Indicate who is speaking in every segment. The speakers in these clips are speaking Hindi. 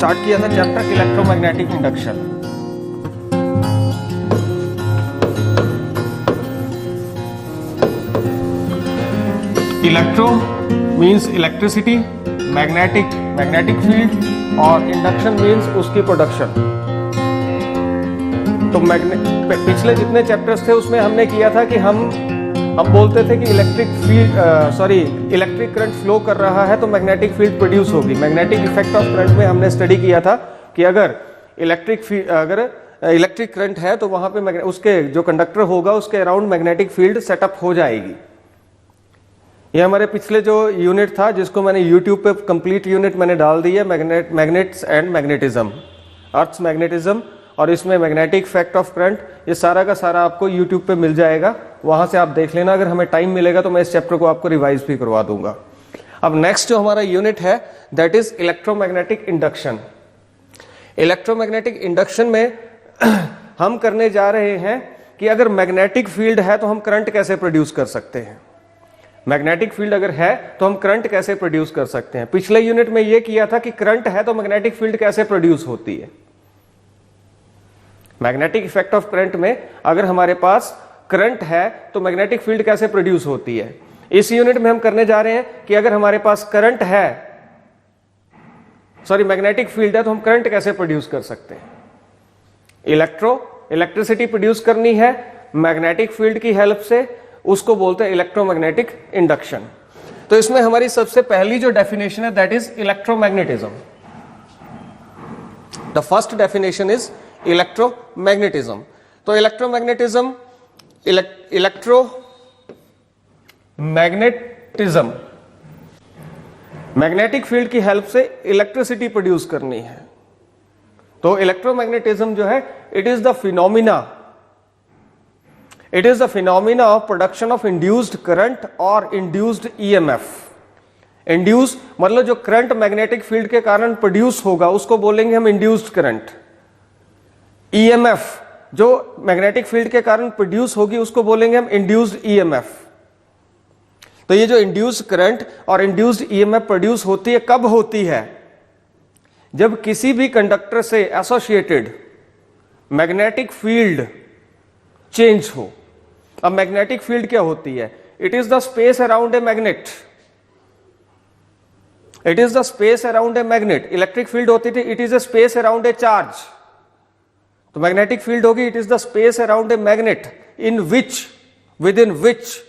Speaker 1: स्टार्ट किया था chapter electromagnetic induction. Electro means electricity, magnetic field और इंडक्शन मीन्स उसकी प्रोडक्शन। तो पिछले जितने चैप्टर्स थे उसमें हमने किया था कि हम बोलते थे कि इलेक्ट्रिक करंट फ्लो कर रहा है तो मैग्नेटिक फील्ड प्रोड्यूस होगी। मैग्नेटिक इफेक्ट ऑफ करंट में हमने स्टडी किया था कि अगर इलेक्ट्रिक करंट है तो वहां पे उसके जो कंडक्टर होगा उसके अराउंड मैग्नेटिक फील्ड सेटअप हो जाएगी। ये हमारे पिछले जो यूनिट था जिसको मैंने यूट्यूब पे कंप्लीट यूनिट मैंने डाल दी है, magnets and magnetism, earth's magnetism, और इसमें मैग्नेटिक इफेक्ट ऑफ करंट, ये सारा का सारा आपको यूट्यूब पे मिल जाएगा, वहां से आप देख लेना। अगर हमें टाइम मिलेगा तो मैं इस चैप्टर को आपको रिवाइज भी करवा दूंगा। अब नेक्स्ट जो हमारा यूनिट है that is electromagnetic induction. Electromagnetic induction में हम करने जा रहे हैं कि अगर मैग्नेटिक फील्ड है तो हम करंट कैसे प्रोड्यूस कर सकते हैं। मैग्नेटिक फील्ड अगर है तो हम करंट कैसे प्रोड्यूस कर सकते हैं। पिछले यूनिट में यह किया था कि करंट है तो मैग्नेटिक फील्ड कैसे प्रोड्यूस होती है। मैग्नेटिक इफेक्ट ऑफ करंट में अगर हमारे पास करंट है तो मैग्नेटिक फील्ड कैसे प्रोड्यूस होती है। इस यूनिट में हम करने जा रहे हैं कि अगर हमारे पास करंट है, मैग्नेटिक फील्ड है तो हम करंट कैसे प्रोड्यूस कर सकते हैं। इलेक्ट्रिसिटी प्रोड्यूस करनी है मैग्नेटिक फील्ड की हेल्प से, उसको बोलते हैं इलेक्ट्रोमैग्नेटिक इंडक्शन। तो इसमें हमारी सबसे पहली जो डेफिनेशन है that is electromagnetism. The first definition is electromagnetism. तो इलेक्ट्रोमैग्नेटिज्म मैग्नेटिक फील्ड की हेल्प से इलेक्ट्रिसिटी प्रोड्यूस करनी है। तो इलेक्ट्रोमैग्नेटिज्म जो है it is the phenomena of production of induced current और इंड्यूस्ड ईएमएफ। इंड्यूस मतलब जो करंट मैग्नेटिक फील्ड के कारण प्रोड्यूस होगा उसको बोलेंगे हम इंड्यूस्ड करंट। ईएमएफ जो मैग्नेटिक फील्ड के कारण प्रोड्यूस होगी उसको बोलेंगे हम इंड्यूस्ड ईएमएफ। तो ये जो इंड्यूस्ड करंट और इंड्यूस्ड ईएमएफ प्रोड्यूस होती है कब होती है, जब किसी भी कंडक्टर से एसोसिएटेड मैग्नेटिक फील्ड चेंज हो। अब मैग्नेटिक फील्ड क्या होती है? It is the space around a magnet. It is the space around a magnet. Electric field होती थी it is a space around a charge. तो मैग्नेटिक फील्ड होगी it is the space around a magnet with in which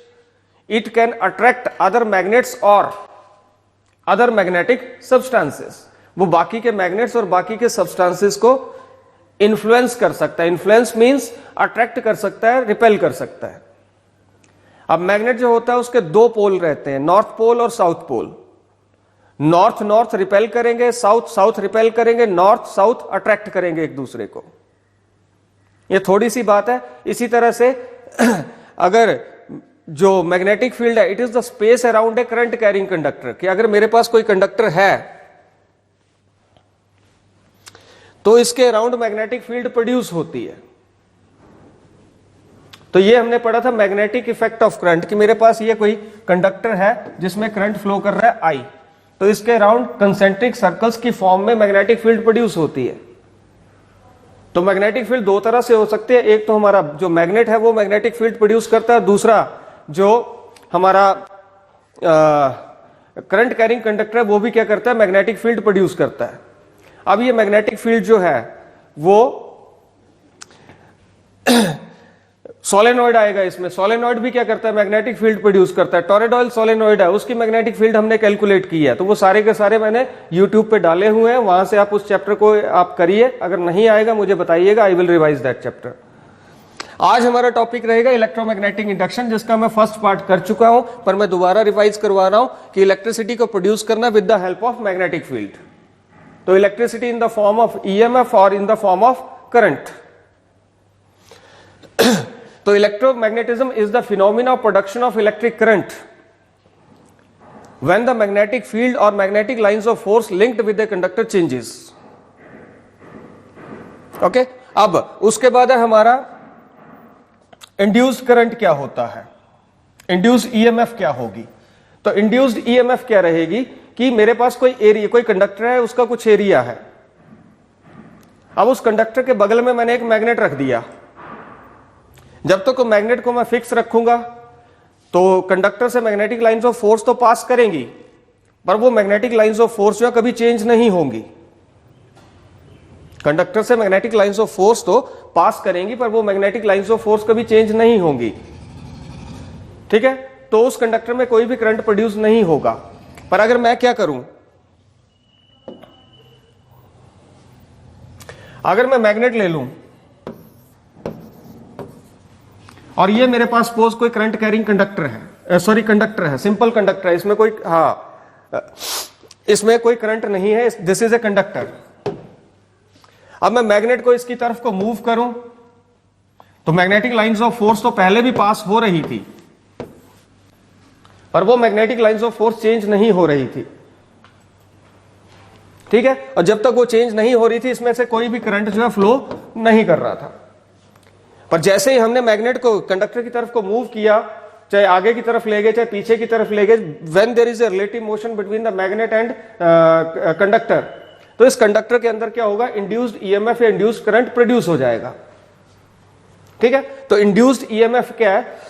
Speaker 1: it can attract other magnets और अदर मैग्नेटिक सब्सटेंसेस। वो बाकी के मैग्नेट्स और बाकी के सब्सटेंसेस को इन्फ्लुएंस कर सकता है। इन्फ्लुएंस मींस अट्रैक्ट कर सकता है, रिपेल कर सकता है। अब मैग्नेट जो होता है उसके दो पोल रहते हैं, नॉर्थ पोल और साउथ पोल। नॉर्थ रिपेल करेंगे, साउथ रिपेल करेंगे, नॉर्थ साउथ अट्रैक्ट करेंगे एक दूसरे को। ये थोड़ी सी बात है। इसी तरह से अगर जो मैग्नेटिक फील्ड है it is the space around a current carrying conductor, कि अगर मेरे पास कोई कंडक्टर है तो इसके अराउंड मैग्नेटिक फील्ड प्रोड्यूस होती है। तो ये हमने पढ़ा था मैग्नेटिक इफेक्ट ऑफ करंट, कि मेरे पास ये कोई कंडक्टर है जिसमें करंट फ्लो कर रहा है आई, तो इसके अराउंड कंसेंट्रिक सर्कल्स की फॉर्म में मैग्नेटिक फील्ड प्रोड्यूस होती है। तो मैग्नेटिक फील्ड दो तरह से हो सकती है। एक तो हमारा जो मैग्नेट है वो मैग्नेटिक फील्ड प्रोड्यूस करता है, दूसरा जो हमारा करंट कैरिंग कंडक्टर है वो भी क्या करता है, मैग्नेटिक फील्ड प्रोड्यूस करता है। अब ये मैग्नेटिक फील्ड जो है वो सोलेनॉइड आएगा इसमें। सोलेनॉइड भी क्या करता है, मैग्नेटिक फील्ड प्रोड्यूस करता है। टोरॉइडल सोलेनॉइड है, उसकी मैग्नेटिक फील्ड हमने कैलकुलेट की है। तो वो सारे के सारे मैंने यूट्यूब पे डाले हुए हैं, वहां से आप उस चैप्टर को आप करिए। अगर नहीं आएगा मुझे बताइएगा, I will revise that chapter. आज हमारा टॉपिक रहेगा इलेक्ट्रोमैग्नेटिक इंडक्शन, जिसका मैं फर्स्ट पार्ट कर चुका हूं, पर मैं दोबारा रिवाइज करवा रहा हूं कि इलेक्ट्रिसिटी को प्रोड्यूस करना with the help of magnetic field. तो electricity in the form of EMF और in the form of current. तो electromagnetism is the phenomena of production of electric current when the magnetic field और magnetic lines of force linked with the conductor changes. Okay, अब उसके बाद है हमारा इंड्यूस्ड करंट क्या होता है, इंड्यूस्ड ईएमएफ क्या होगी। तो इंड्यूस्ड ईएमएफ क्या रहेगी कि मेरे पास कोई कंडक्टर है, उसका कुछ एरिया है, अब उस कंडक्टर के बगल में मैंने एक मैग्नेट रख दिया। जब तक तो मैग्नेट को मैं फिक्स रखूंगा तो कंडक्टर से मैग्नेटिक लाइंस ऑफ फोर्स तो पास करेंगी, पर वो मैग्नेटिक लाइंस ऑफ फोर्स जो है कभी चेंज नहीं होंगी। कंडक्टर से मैग्नेटिक लाइंस ऑफ फोर्स तो पास करेंगी, पर वो मैग्नेटिक लाइंस ऑफ फोर्स कभी चेंज नहीं होंगी। ठीक है, तो उस कंडक्टर में कोई भी करंट प्रोड्यूस नहीं होगा। पर अगर मैं क्या करूं, अगर मैं मैग्नेट ले लूं और ये मेरे पास सपोज कोई करंट कैरिंग कंडक्टर है, सॉरी कंडक्टर है, सिंपल कंडक्टर है, इसमें कोई इसमें कोई करंट नहीं है, दिस इज ए कंडक्टर। अब मैं मैग्नेट को इसकी तरफ को मूव करूं तो मैग्नेटिक लाइंस ऑफ फोर्स तो पहले भी पास हो रही थी, पर वो magnetic lines of force change नहीं हो रही थी। ठीक है, और जब तक वो चेंज नहीं हो रही थी इसमें से कोई भी करंट जो है फ्लो नहीं कर रहा था। पर जैसे ही हमने मैग्नेट को कंडक्टर की तरफ को मूव किया, चाहे आगे की तरफ ले गए चाहे पीछे की तरफ ले गए, when there is a relative motion between the magnet and conductor, तो इस कंडक्टर के अंदर क्या होगा, इंड्यूस्ड ईएमएफ या इंड्यूस्ड करंट प्रोड्यूस हो जाएगा। ठीक है, तो इंड्यूस्ड ईएमएफ क्या है,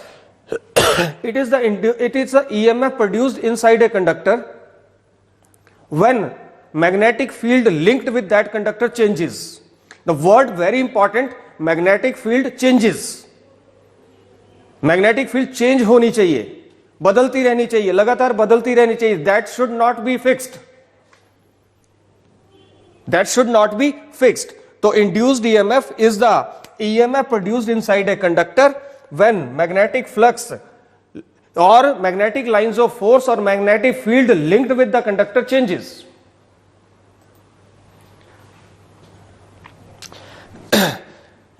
Speaker 1: it is the EMF produced inside a conductor when magnetic field linked with that conductor changes. The word very important, magnetic field changes. Magnetic field change होनी चाहिए, बदलती रहनी चाहिए, लगातार बदलती रहनी चाहिए. That should not be fixed. That should not be fixed. So induced EMF is the EMF produced inside a conductor when magnetic flux or magnetic lines of force or magnetic field linked with the conductor changes.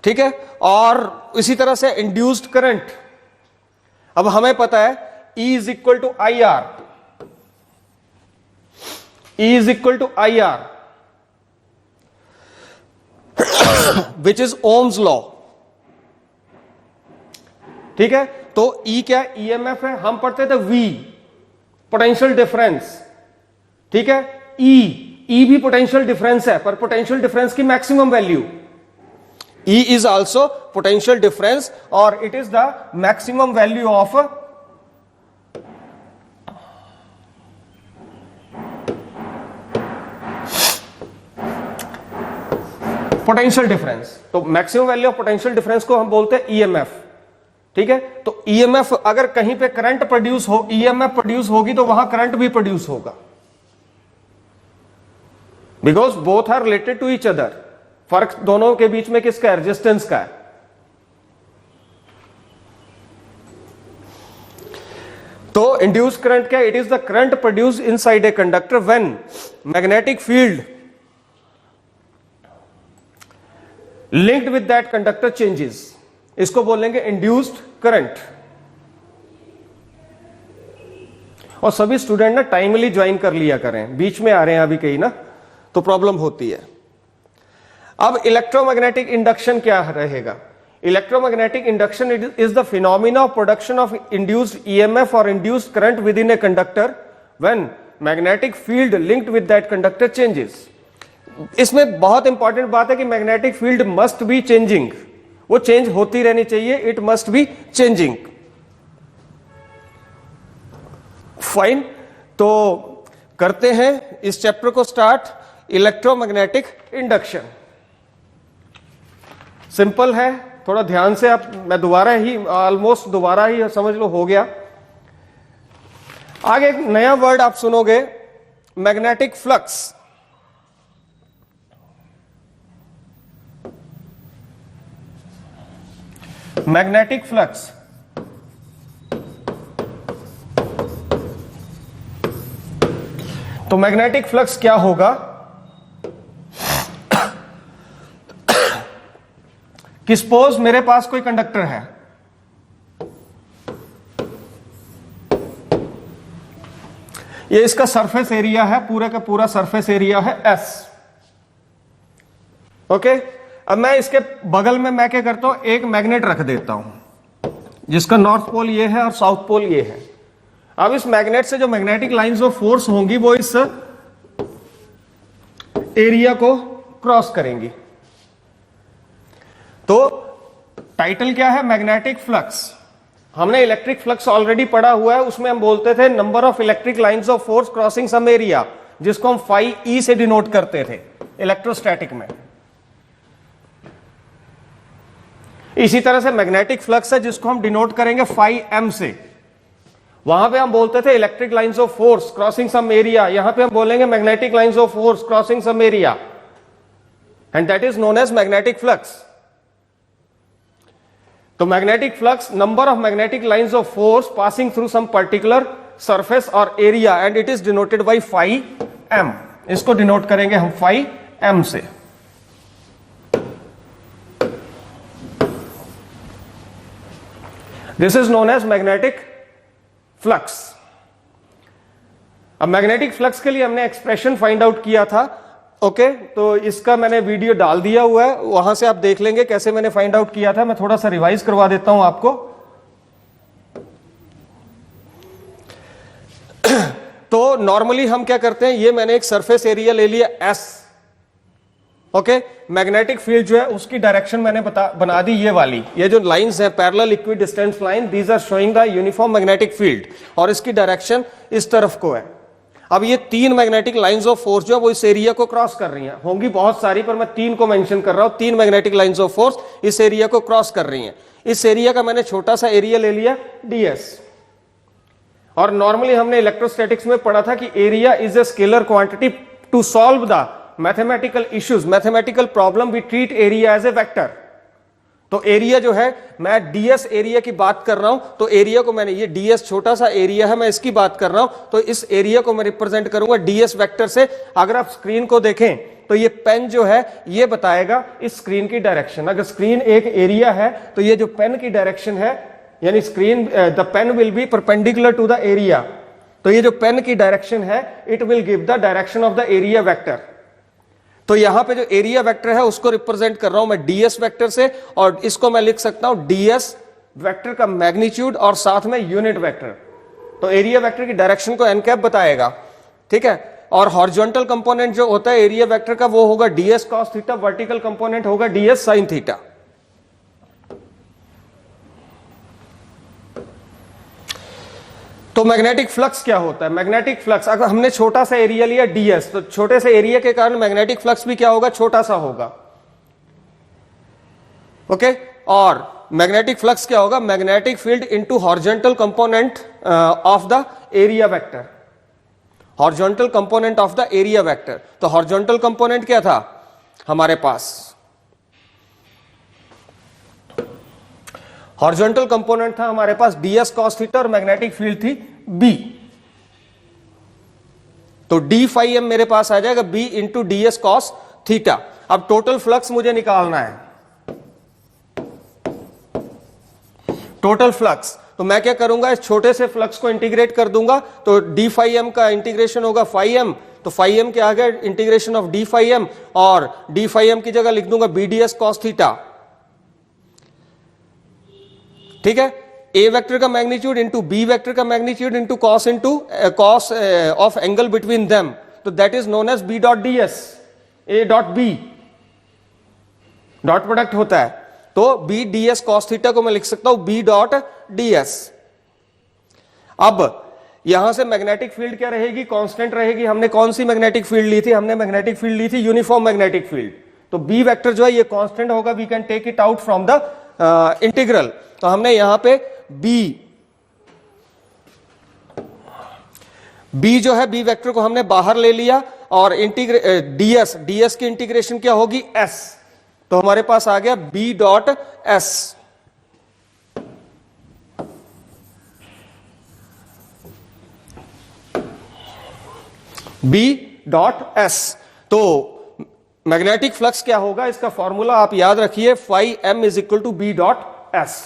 Speaker 1: ठीक है, और इसी तरह से इंड्यूस्ड करंट, अब हमें पता है E is equal to IR, E is equal to IR which is Ohm's law. ठीक है, तो E क्या EMF है, हम पढ़ते थे V पोटेंशियल डिफरेंस. ठीक है, E भी पोटेंशियल डिफरेंस है, पर पोटेंशियल डिफरेंस की maximum value. E is also potential difference or it is the maximum value of potential difference. तो maximum value of potential difference को हम बोलते हैं EMF. ठीक है, तो EMF अगर कहीं पे करंट प्रोड्यूस हो, EMF प्रोड्यूस होगी तो वहां करंट भी प्रोड्यूस होगा, because both are related to each other. फर्क दोनों के बीच में किसका है, रेजिस्टेंस का है. तो इंड्यूस करंट क्या, it is the current produce inside a conductor when magnetic field linked with that conductor changes. इसको बोलेंगे इंड्यूस्ड करंट. और सभी स्टूडेंट ना टाइमली ज्वाइन कर लिया करें, बीच में आ रहे हैं अभी कहीं ना तो प्रॉब्लम होती है. अब इलेक्ट्रोमैग्नेटिक इंडक्शन क्या रहेगा. Electromagnetic induction is the phenomena of production of induced EMF और induced current with in a conductor when magnetic field linked with that conductor changes. इसमें बहुत इंपॉर्टेंट बात है कि magnetic field must be changing, वो चेंज होती रहनी चाहिए, it must be changing. Fine, तो करते हैं इस चैप्टर को स्टार्ट. इलेक्ट्रोमैग्नेटिक इंडक्शन सिंपल है, थोड़ा ध्यान से आप, मैं दोबारा ही ऑलमोस्ट दोबारा ही समझ लो, हो गया. आगे एक नया वर्ड आप सुनोगे, मैग्नेटिक फ्लक्स. मैग्नेटिक फ्लक्स तो मैग्नेटिक फ्लक्स क्या होगा कि सपोज मेरे पास कोई कंडक्टर है, ये इसका सरफेस एरिया है, पूरा का पूरा सरफेस एरिया है S. ओके, अब मैं इसके बगल में मैं क्या करता हूं, एक मैग्नेट रख देता हूं जिसका नॉर्थ पोल ये है और साउथ पोल ये है. अब इस मैग्नेट से जो मैग्नेटिक लाइंस ऑफ फोर्स होंगी वो इस एरिया को क्रॉस करेंगी. तो टाइटल क्या है? Magnetic flux. हमने इलेक्ट्रिक फ्लक्स ऑलरेडी पढ़ा हुआ है, उसमें हम बोलते थे number of electric lines of force crossing some area, जिसको हम फाई ई से डिनोट करते थे इलेक्ट्रोस्टैटिक में। इसी तरह से मैग्नेटिक फ्लक्स है जिसको हम डिनोट करेंगे फाई एम से। वहां पे हम बोलते थे electric lines of force crossing some area, यहां पे हम बोलेंगे magnetic lines of force crossing some area, and that is known as magnetic flux. तो magnetic flux, number of magnetic lines of force passing through some particular surface और area, and it is denoted by phi M. इसको डिनोट करेंगे हम फाई एम से। This is known as magnetic flux. अब मैग्नेटिक फ्लक्स के लिए हमने एक्सप्रेशन फाइंड आउट किया था, ओके तो इसका मैंने वीडियो डाल दिया हुआ है, वहां से आप देख लेंगे कैसे मैंने फाइंड आउट किया था। मैं थोड़ा सा रिवाइज करवा देता हूं आपको। तो नॉर्मली हम क्या करते हैं, ये मैंने एक सरफेस एरिया ले लिया एस, ओके मैग्नेटिक फील्ड जो है उसकी डायरेक्शन मैंने बना दी ये वाली, ये जो लाइंस है parallel equidistance line, these are showing the uniform magnetic field, और इसकी डायरेक्शन इस तरफ को है। अब ये तीन मैग्नेटिक लाइंस ऑफ फोर्स जो है वो इस एरिया को क्रॉस कर रही हैं, होंगी बहुत सारी पर मैं तीन को मेंशन कर रहा हूं। तीन मैग्नेटिक लाइंस ऑफ फोर्स इस एरिया को क्रॉस कर रही हैं। इस एरिया का मैंने छोटा सा एरिया ले लिया ds, और नॉर्मली हमने इलेक्ट्रोस्टैटिक्स में पढ़ा था कि area is a scalar quantity. To solve the mathematical issues, mathematical problem, we treat area as a vector. तो एरिया जो है, मैं ds एरिया की बात कर रहा हूं, तो एरिया को मैंने, ये ds छोटा सा एरिया है, मैं इसकी बात कर रहा हूं, तो इस एरिया को मैं रिप्रेजेंट करूंगा ds वेक्टर से। अगर आप स्क्रीन को देखें तो ये पेन जो है ये बताएगा इस स्क्रीन की डायरेक्शन। अगर स्क्रीन एक एरिया है तो ये जो पेन की डायरेक्शन है, यानी screen, the pen will be perpendicular to the area, तो ये जो पेन की डायरेक्शन है it will give the direction of the area vector. तो यहां पे जो एरिया वेक्टर है उसको रिप्रेजेंट कर रहा हूं मैं ds वेक्टर से, और इसको मैं लिख सकता हूं ds वेक्टर का मैग्नीट्यूड और साथ में यूनिट वेक्टर। तो एरिया वेक्टर की डायरेक्शन को n कैप बताएगा, ठीक है। और हॉरिजॉन्टल कंपोनेंट जो होता है एरिया वेक्टर का वो होगा ds cos theta, vertical component होगा ds sin थीटा। तो मैग्नेटिक फ्लक्स क्या होता है? मैग्नेटिक फ्लक्स, अगर हमने छोटा सा एरिया लिया ds, तो छोटे से एरिया के कारण मैग्नेटिक फ्लक्स भी क्या होगा? छोटा सा होगा, ओके। और मैग्नेटिक फ्लक्स क्या होगा? Magnetic field into horizontal component of the area vector, horizontal component of the area vector. तो हॉरिजॉन्टल कंपोनेंट क्या था हमारे पास? हॉरिजॉन्टल कंपोनेंट था हमारे पास ds cos थीटा, और मैग्नेटिक फील्ड थी B। तो d फाई m मेरे पास आ जाएगा B into ds cos theta. अब टोटल फ्लक्स मुझे निकालना है, टोटल फ्लक्स। तो मैं क्या करूंगा, इस छोटे से फ्लक्स को इंटीग्रेट कर दूंगा, तो d फाई m का इंटीग्रेशन होगा फाई m, तो फाई m क्या आ गया? Integration of d phi m, और d फाई m की जगह लिख दूंगा b ds cos थीटा, ठीक है। a वेक्टर का मैग्नीट्यूड इंटू b वेक्टर का magnitude into cos of angle between them, तो that is known as b dot ds। a dot b dot product होता है, तो b ds cos थीटा को मैं लिख सकता हूं b डॉट ds। अब यहां से मैग्नेटिक फील्ड क्या रहेगी? कांस्टेंट रहेगी। हमने कौन सी मैग्नेटिक फील्ड ली थी? हमने मैग्नेटिक फील्ड ली थी यूनिफॉर्म मैग्नेटिक फील्ड। तो b वेक्टर जो है ये कांस्टेंट होगा, we can take it out from the integral. तो हमने यहां पे b जो है b वेक्टर को हमने बाहर ले लिया, और ds की इंटीग्रेशन क्या होगी? s। तो हमारे पास आ गया b dot s। b dot s। तो मैग्नेटिक फ्लक्स क्या होगा? इसका फॉर्मूला आप याद रखिए, phi m is equal to b dot s।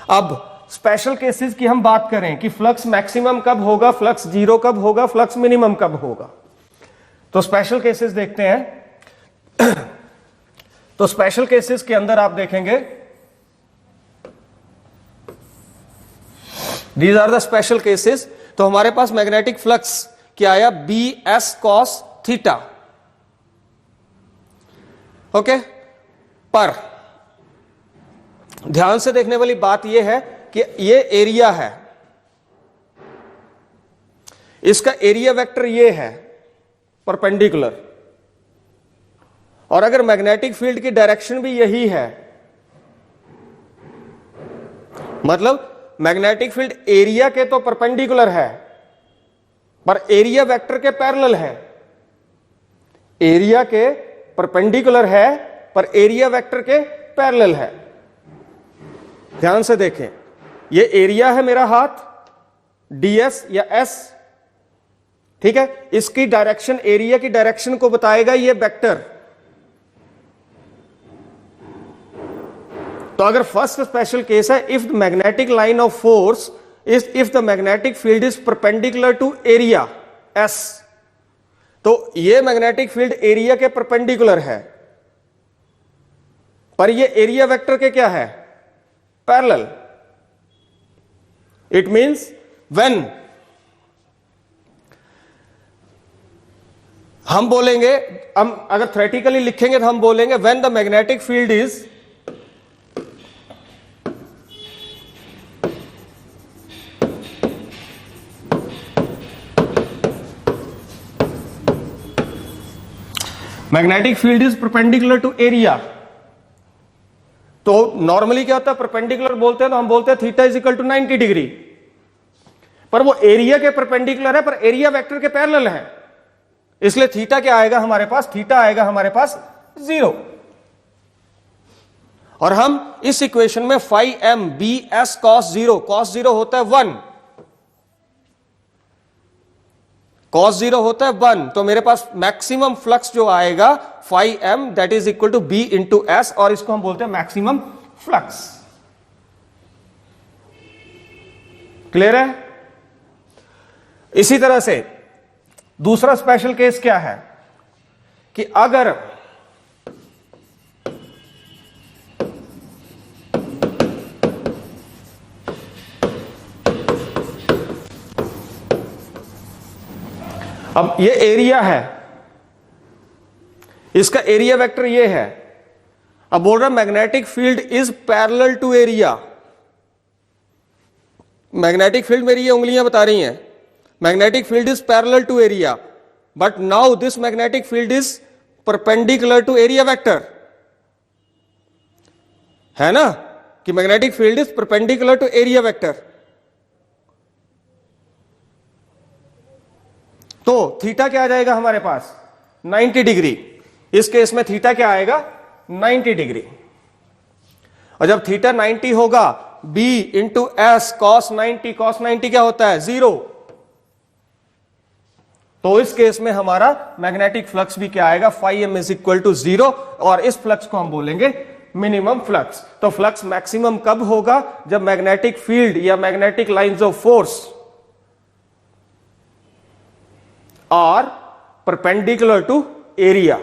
Speaker 1: अब स्पेशल केसेस की हम बात करें कि फ्लक्स मैक्सिमम कब होगा, फ्लक्स जीरो कब होगा, फ्लक्स मिनिमम कब होगा, तो स्पेशल केसेस देखते हैं। तो स्पेशल केसेस के अंदर आप देखेंगे, these are the special cases. तो हमारे पास मैग्नेटिक फ्लक्स क्या आया? B S cos theta. Okay. पर ध्यान से देखने वाली बात यह है कि ये एरिया है, इसका एरिया वेक्टर ये है परपेंडिकुलर, और अगर मैग्नेटिक फील्ड की डायरेक्शन भी यही है, मतलब मैग्नेटिक फील्ड एरिया के तो परपेंडिकुलर है पर एरिया वेक्टर के पैरेलल है, एरिया के परपेंडिकुलर है पर एरिया वेक्टर के पैरेलल है। ध्यान से देखें, ये एरिया है मेरा हाथ ds या s, ठीक है, इसकी डायरेक्शन, एरिया की डायरेक्शन को बताएगा ये वेक्टर। तो अगर फर्स्ट स्पेशल केस है, if the magnetic line of force is, if the magnetic field is perpendicular to area s, तो ये मैग्नेटिक फील्ड एरिया के परपेंडिकुलर है पर ये एरिया वेक्टर के क्या है, पैरेलल। इट मींस व्हेन हम बोलेंगे, हम अगर थ्योरेटिकली लिखेंगे तो हम बोलेंगे when the magnetic field is magnetic field is perpendicular to area. तो नॉर्मली क्या होता है, परपेंडिकुलर बोलते हैं तो हम बोलते हैं theta is equal to 90 degree, पर वो एरिया के परपेंडिकुलर है पर एरिया वेक्टर के पैरेलल है, इसलिए थीटा क्या आएगा हमारे पास, थीटा आएगा हमारे पास 0। और हम इस इक्वेशन में phi M B S cos 0, cos 0 होता है 1, कॉस 0 होता है 1, तो मेरे पास मैक्सिमम फ्लक्स जो आएगा phi M that is equal to B into S, और इसको हम बोलते हैं मैक्सिमम फ्लक्स। क्लियर है? इसी तरह से दूसरा स्पेशल केस क्या है कि अगर अब ये एरिया है, इसका एरिया वेक्टर ये है, अब बोल रहा magnetic field is parallel to area. Magnetic field मेरी ये उंगलियां बता रही हैं, magnetic field is parallel to area, but now this magnetic field is perpendicular to area vector, है ना, कि magnetic field is perpendicular to area vector. तो थीटा क्या आ जाएगा हमारे पास, 90 डिग्री। इस केस में थीटा क्या आएगा, 90 डिग्री। और जब थीटा 90 होगा, b into S cos 90, cos 90 क्या होता है, 0। तो इस केस में हमारा मैग्नेटिक फ्लक्स भी क्या आएगा, phi M is equal to 0, और इस फ्लक्स को हम बोलेंगे मिनिमम फ्लक्स। तो फ्लक्स मैक्सिमम कब होगा, जब मैग्नेटिक फील्ड या magnetic lines of force are perpendicular to area,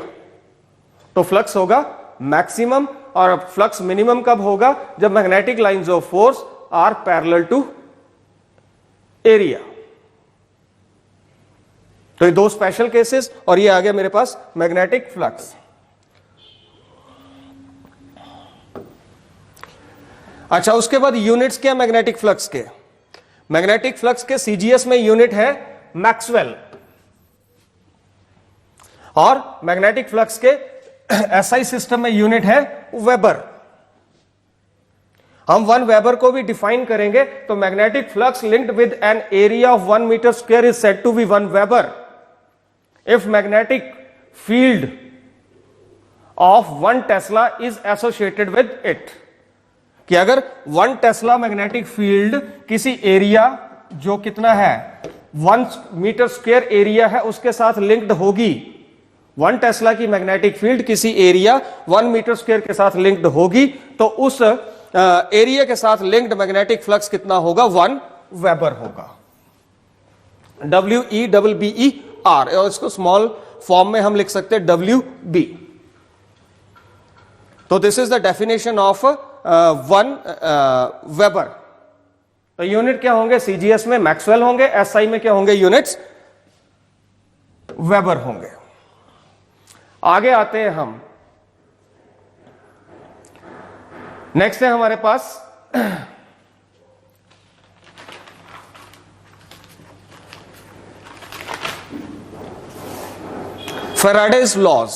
Speaker 1: तो फ्लक्स होगा मैक्सिमम। और फ्लक्स मिनिमम कब होगा, जब magnetic lines of force are parallel to area. तो ये दो स्पेशल केसेस, और ये आ गया मेरे पास मैग्नेटिक फ्लक्स। अच्छा, उसके बाद यूनिट्स क्या मैग्नेटिक फ्लक्स के, मैग्नेटिक फ्लक्स के सीजीएस में यूनिट है मैक्सवेल, और मैग्नेटिक फ्लक्स के एसआई सिस्टम में यूनिट है वेबर। हम 1 वेबर को भी डिफाइन करेंगे, तो magnetic flux linked with an area of 1 metre square is said to be 1 weber if magnetic field of 1 tesla is associated with it. कि अगर 1 टेस्ला मैग्नेटिक फील्ड किसी एरिया जो कितना है 1 मीटर स्क्वायर एरिया है उसके साथ लिंक्ड होगी, 1 टेस्ला की मैग्नेटिक फील्ड किसी एरिया 1 मीटर स्क्वायर के साथ लिंक्ड होगी, तो उस एरिया के साथ लिंक्ड मैग्नेटिक फ्लक्स कितना होगा, 1 वेबर होगा, WEBBER, और इसको स्मॉल फॉर्म में हम लिख सकते हैं WB। तो this is the definition of 1 weber. तो यूनिट क्या होंगे, सीजीएस में मैक्सवेल होंगे, एसआई में क्या होंगे यूनिट्स, वेबर होंगे। आगे आते हैं हम नेक्स्ट है हमारे पास फैराडेज लॉज।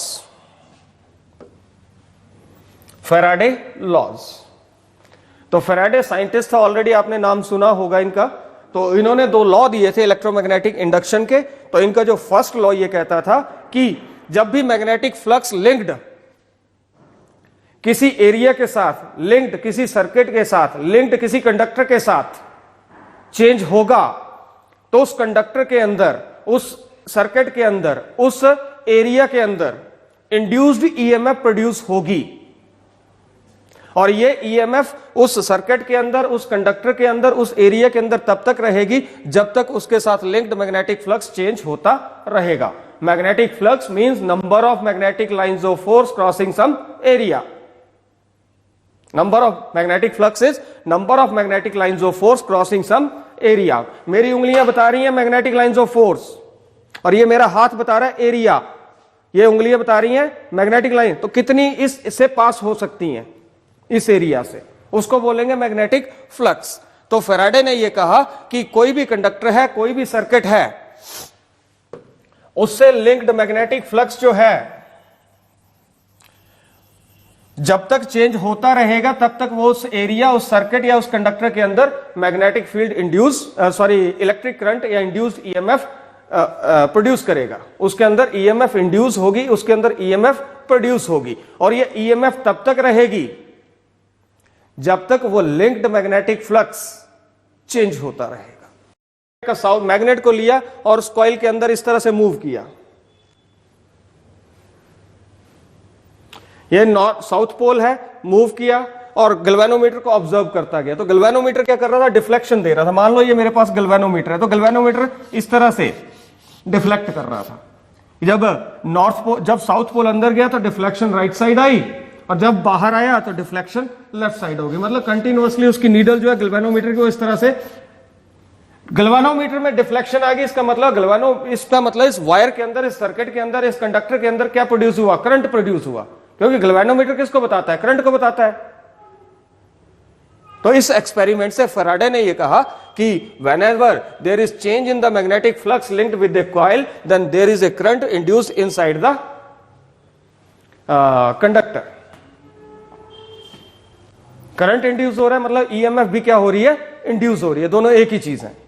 Speaker 1: फैराडे लॉज, तो फैराडे साइंटिस्ट था, ऑलरेडी आपने नाम सुना होगा इनका। तो इन्होंने दो लॉ दिए थे इलेक्ट्रोमैग्नेटिक इंडक्शन के। तो इनका जो फर्स्ट लॉ ये कहता था कि जब भी मैग्नेटिक फ्लक्स लिंक्ड किसी एरिया के साथ, लिंक्ड किसी सर्किट के साथ, लिंक्ड किसी कंडक्टर के साथ चेंज होगा, तो उस कंडक्टर के अंदर, उस सर्किट के अंदर, उस एरिया के अंदर इंड्यूस्ड ईएमएफ प्रोड्यूस होगी। और ये ईएमएफ उस सर्किट के अंदर, उस कंडक्टर के अंदर, उस एरिया के अंदर तब तक रहेगी जब तक उसके साथ लिंक्ड मैग्नेटिक फ्लक्स चेंज होता रहेगा। Magnetic flux means number of magnetic lines of force crossing some area. Number of magnetic flux is number of magnetic lines of force crossing some area. मेरी उंगलियां बता रही हैं मैग्नेटिक लाइंस ऑफ फोर्स, और ये मेरा हाथ बता रहा है एरिया। ये उंगलियां बता रही हैं मैग्नेटिक लाइन, तो कितनी इससे पास हो सकती हैं, इस एरिया से, उसको बोलेंगे मैग्नेटिक फ्लक्स। तो फैराडे ने यह कहा कि कोई भी कंडक्टर है, कोई भी सर्किट है, उससे लिंक्ड मैग्नेटिक फ्लक्स जो है जब तक चेंज होता रहेगा तब तक वो उस एरिया, उस सर्किट या उस कंडक्टर के अंदर magnetic field induce electric current या इंड्यूस्ड ईएमएफ प्रोड्यूस करेगा। उसके अंदर ईएमएफ इंड्यूस होगी, उसके अंदर ईएमएफ प्रोड्यूस होगी, और ये ईएमएफ तब तक रहेगी जब तक वो लिंक्ड मैग्नेटिक फ्लक्स चेंज होता रहेगा। साउथ मैग्नेट को लिया और उस कॉइल के अंदर इस तरह से मूव किया। ये नॉर्थ साउथ पोल है, मूव किया और गैल्वेनोमीटर को ऑब्जर्व करता गया। तो गैल्वेनोमीटर क्या कर रहा था, डिफ्लेक्शन दे रहा था। मान लो ये मेरे पास गैल्वेनोमीटर है, तो गैल्वेनोमीटर इस तरह से डिफ्लेक्ट कर रहा था। जब साउथ पोल अंदर गया तो डिफ्लेक्शन राइट साइड आई, और जब बाहर आया तो डिफ्लेक्शन लेफ्ट साइड होगी। मतलब कंटिन्यूअसली उसकी नीडल जो है गैल्वेनोमीटर को इस तरह से, गैल्वेनोमीटर में डिफ्लेक्शन आ गई, इसका मतलब इस वायर के अंदर, इस सर्किट के अंदर, इस कंडक्टर के अंदर क्या प्रोड्यूस हुआ, करंट प्रोड्यूस हुआ। क्योंकि गैल्वेनोमीटर किसको बताता है, करंट को बताता है। तो इस एक्सपेरिमेंट से फैराडे ने यह कहा कि whenever there is change in the magnetic flux linked with the coil, then there is a current induced inside the conductor. Current induce हो रहा है, मतलब ईएमएफ भी क्या हो रही है, इंड्यूस हो रही है। दोनों एक ही चीज है।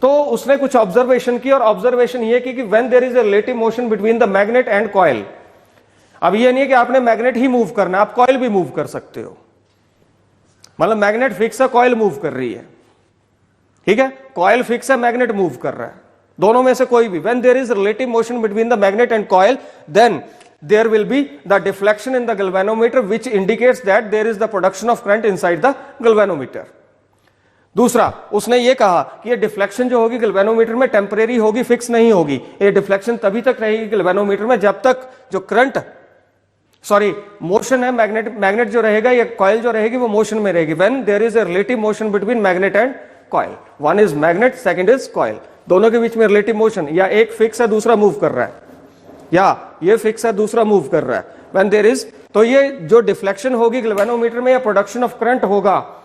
Speaker 1: तो उसने कुछ ऑब्जर्वेशन की, और ऑब्जर्वेशन ये की कि when there is a relative motion between the magnet and coil. अब ये नहीं है कि आपने मैग्नेट ही मूव करना, आप कॉइल भी मूव कर सकते हो। मतलब मैग्नेट फिक्स है, कॉइल मूव कर रही है, ठीक है, कॉइल फिक्स है, मैग्नेट मूव कर रहा है, दोनों में से कोई भी। When there is relative motion between the magnet and coil, then there will be the deflection in the galvanometer which indicates that there is the production of current inside the galvanometer. दूसरा, उसने ये कहा कि ये डिफ्लेक्शन जो होगी गैल्वेनोमीटर में टेम्परेरी होगी, फिक्स नहीं होगी। ये डिफ्लेक्शन तभी तक रहेगी गैल्वेनोमीटर में जब तक जो करंट, मोशन है, मैग्नेट जो रहेगा, ये कॉइल जो रहेगी वो मोशन में रहेगी। When there is a relative motion between magnet and coil, one is magnet, second is coil, दोनों के बीच में रिलेटिव मोशन, या एक फिक्स है दूसरा मूव कर रहा है, या ये फिक्स है दूसरा मूव कर रहा है। व्हेन देयर इज, तो ये जो डिफ्लेक्शन होगी गैल्वेनोमीटर में, या प्रोडक्शन ऑफ करंट होगा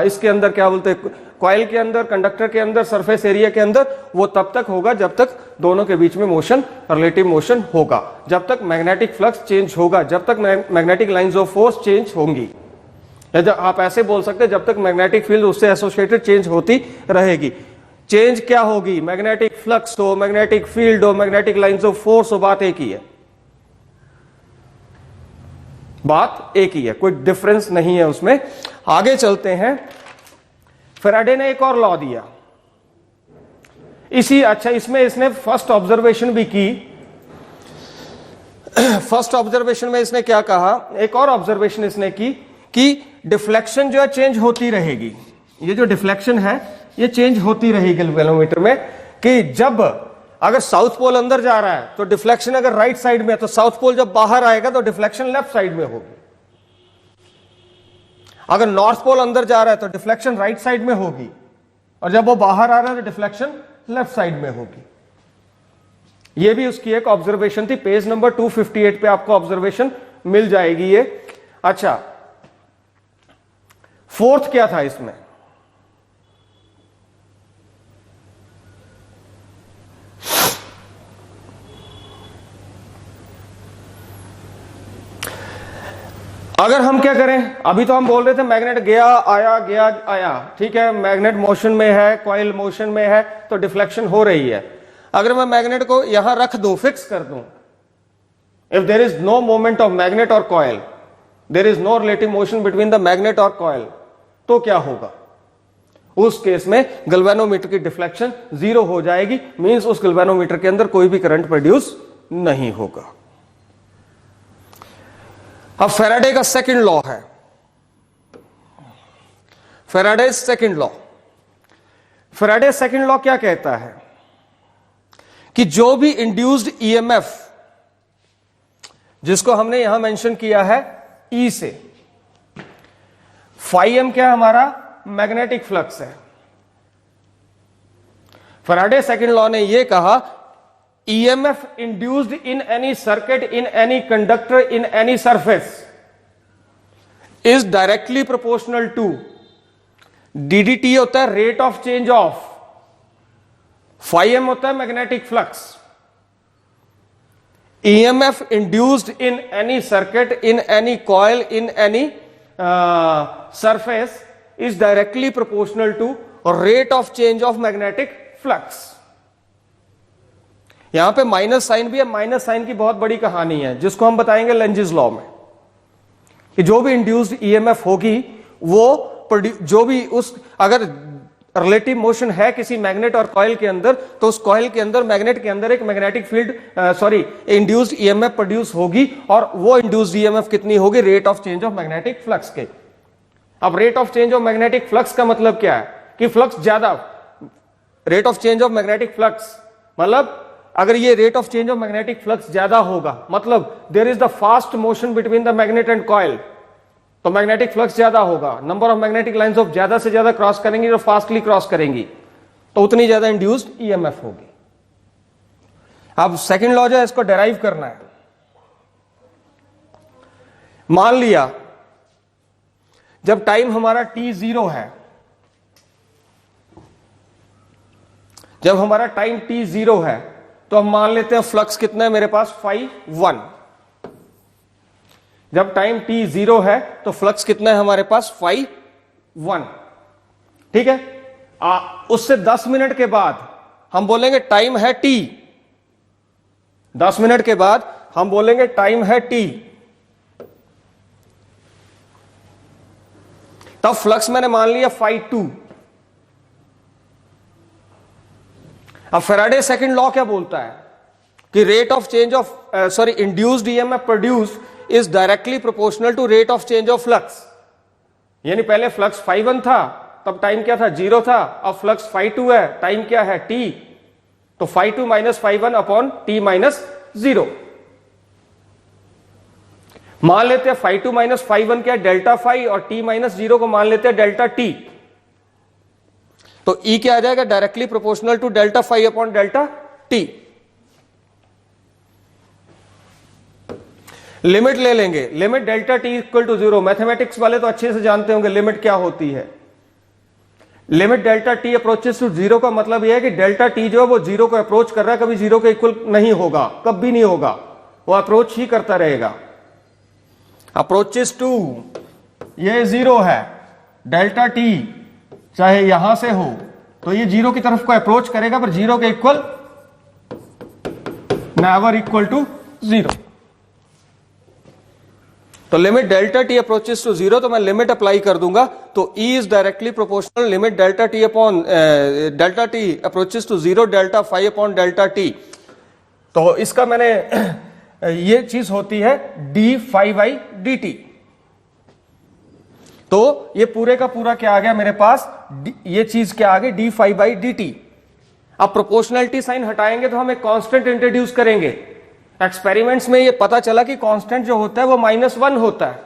Speaker 1: इसके अंदर, क्या बोलते हैं, कॉइल के अंदर, कंडक्टर के अंदर, सरफेस एरिया के अंदर, वो तब तक होगा जब तक दोनों के बीच में मोशन, रिलेटिव मोशन होगा, जब तक मैग्नेटिक फ्लक्स चेंज होगा, जब तक magnetic lines of force change होंगी। या जब आप ऐसे बोल सकते हैं, जब तक मैग्नेटिक फील्ड उससे एसोसिएटेड चेंज होती रहेगी। चेंज क्या होगी, मैग्नेटिक फ्लक्स हो, मैग्नेटिक फील्ड हो, मैग्नेटिक लाइंस ऑफ फोर्स हो, बात एक ही है, बात एक ही है, कोई डिफरेंस नहीं है उसमें। आगे चलते हैं। फैराडे ने एक और लॉ दिया इसमें इसने फर्स्ट ऑब्जर्वेशन भी की। फर्स्ट ऑब्जर्वेशन में इसने क्या कहा, एक और ऑब्जर्वेशन इसने की कि डिफ्लेक्शन जो है चेंज होती रहेगी। ये जो डिफ्लेक्शन है ये चेंज होती रहेगी गैल्वेनोमीटर में, कि जब अगर साउथ पोल अंदर जा रहा है तो डिफ्लेक्शन अगर राइट साइड में है, तो साउथ पोल जब बाहर आएगा तो डिफ्लेक्शन लेफ्ट साइड में होगी। अगर नॉर्थ पोल अंदर जा रहा है तो डिफ्लेक्शन राइट साइड में होगी, और जब वो बाहर आ रहा है तो डिफ्लेक्शन लेफ्ट साइड में होगी। ये भी उसकी एक ऑब्जर्वेशन थी। पेज नंबर 258 पे आपको ऑब्जर्वेशन मिल जाएगी ये। अच्छा, फोर्थ क्या था इसमें? अगर हम क्या करें, अभी तो हम बोल रहे थे मैग्नेट गया आया, ठीक है, मैग्नेट मोशन में है, कॉइल मोशन में है, तो डिफ्लेक्शन हो रही है। अगर मैं मैग्नेट को यहां रख दूं, फिक्स कर दूं, if there is no movement of magnet और coil, there is no relative motion between the magnet और कॉइल, तो क्या होगा? उस केस में गैल्वेनोमीटर की डिफ्लेक्शन 0 हो जाएगी, मींस उस गैल्वेनोमीटर के अंदर कोई भी करंट प्रोड्यूस नहीं होगा। अब फैराडे का सेकंड लॉ है, Faraday second law. Faraday second law क्या कहता है कि जो भी इंड्यूस्ड ईएमएफ, जिसको हमने यहां मेंशन किया है ई से, फाई एम क्या हमारा मैग्नेटिक फ्लक्स है। फैराडे सेकंड लॉ ने यह कहा EMF induced in any circuit, in any conductor, in any surface is directly proportional to DDT होता है rate of change of, phi m होता है magnetic flux। EMF induced in any circuit, in any coil, in any surface is directly proportional to rate of change of magnetic flux। यहां पे माइनस साइन भी है, माइनस साइन की बहुत बड़ी कहानी है जिसको हम बताएंगे लेंजेस लॉ में, कि जो भी इंड्यूस्ड ईएमएफ होगी वो जो भी उस, अगर रिलेटिव मोशन है किसी मैग्नेट और कॉइल के अंदर, तो उस कॉइल के अंदर, मैग्नेट के अंदर एक magnetic field induced EMF produce होगी, और वो इंड्यूस्ड ईएमएफ कितनी होगी? Rate of change of magnetic flux के। अब rate of change of magnetic flux का मतलब क्या है? कि फ्लक्स ज्यादा, rate of change of magnetic flux मतलब अगर ये rate of change of magnetic flux ज्यादा होगा, मतलब there is the fast motion between the magnet and coil, तो मैग्नेटिक फ्लक्स ज्यादा होगा। Number of magnetic lines of ज्यादा से ज्यादा क्रॉस करेंगी और फास्टली क्रॉस करेंगी, तो उतनी ज्यादा इंड्यूस्ड ईएमएफ होगी। अब सेकंड लॉ जो है इसको डेराइव करना है। मान लिया जब टाइम हमारा t0 है, जब हमारा टाइम t0 है, तो हम मान लेते हैं फ्लक्स कितना है मेरे पास? φ1। जब टाइम t0 है तो फ्लक्स कितना है हमारे पास? φ1, ठीक है। उससे 10 मिनट के बाद हम बोलेंगे टाइम है t, 10 मिनट के बाद हम बोलेंगे टाइम है t, तब फ्लक्स मैंने मान लिया φ2। अब फैराडे सेकंड लॉ क्या बोलता है कि rate of change of induced EMF produced is directly proportional to rate of change of flux. यानी पहले फ्लक्स φ1 था, तब टाइम क्या था? 0 था। अब फ्लक्स φ2 है, टाइम क्या है? t, तो φ2 माइनस φ1 अपॉन t माइनस 0। मान लेते हैं φ2 माइनस φ1 क्या? डेल्टा फाई, और t माइनस 0 को मान लेते हैं डेल्टा t, तो E क्या आ जाएगा? Directly proportional to delta phi upon delta T. Limit ले लेंगे, limit delta T equal to 0। Mathematics वाले तो अच्छे से जानते होंगे लिमिट क्या होती है। Limit delta T approaches to 0 का मतलब यह है कि डेल्टा टी जो है वो 0 को अप्रोच कर रहा है, कभी 0 के इक्वल नहीं होगा, कभी नहीं होगा, वो अप्रोच ही करता रहेगा। अप्रोचेस टू ये 0 है, डेल्टा टी चाहे यहां से हो तो ये 0 की तरफ को अप्रोच करेगा, पर 0 के इक्वल नेवर इक्वल टू 0। तो limit delta T approaches to 0, तो मैं लिमिट अप्लाई कर दूंगा, तो E is directly proportional limit delta T upon delta T approaches to 0 delta phi upon delta T. तो इसका मैंने ये चीज होती है D phi by D T. तो ये पूरे का पूरा क्या आ गया मेरे पास? ये चीज क्या आ गई? D phi by D T. अब प्रोपोर्शनलिटी साइन हटाएंगे तो हम एक कांस्टेंट इंट्रोड्यूस करेंगे। एक्सपेरिमेंट्स में ये पता चला कि कांस्टेंट जो होता है वो -1 होता है,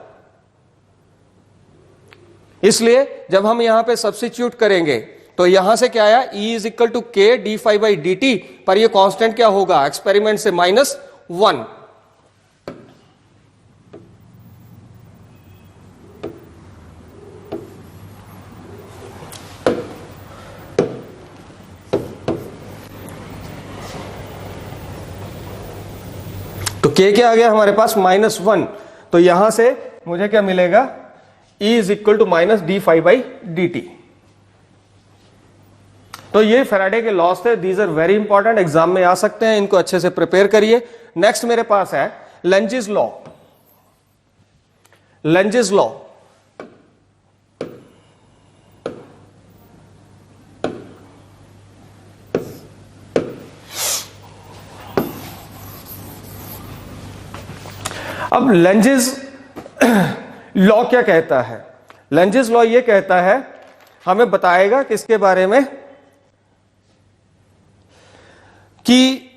Speaker 1: इसलिए जब हम यहां पे सब्स्टिट्यूट करेंगे तो यहां से क्या आया? E is equal to K D phi by D T, पर ये कांस्टेंट क्या होगा एक्सपेरिमेंट से? -1। k क्या आ गया हमारे पास -1, तो यहां से मुझे क्या मिलेगा, E is equal to minus D phi by D T. तो ये फैराडे के लॉस थे, these are very important, exam में आ सकते हैं, इनको अच्छे से प्रिपेयर करिए। नेक्स्ट मेरे पास है लेंजिस लॉ। लेंजिस लॉ अब लेंजिस लॉ क्या कहता है? लेंजिस लॉ ये कहता है, हमें बताएगा किसके बारे में, कि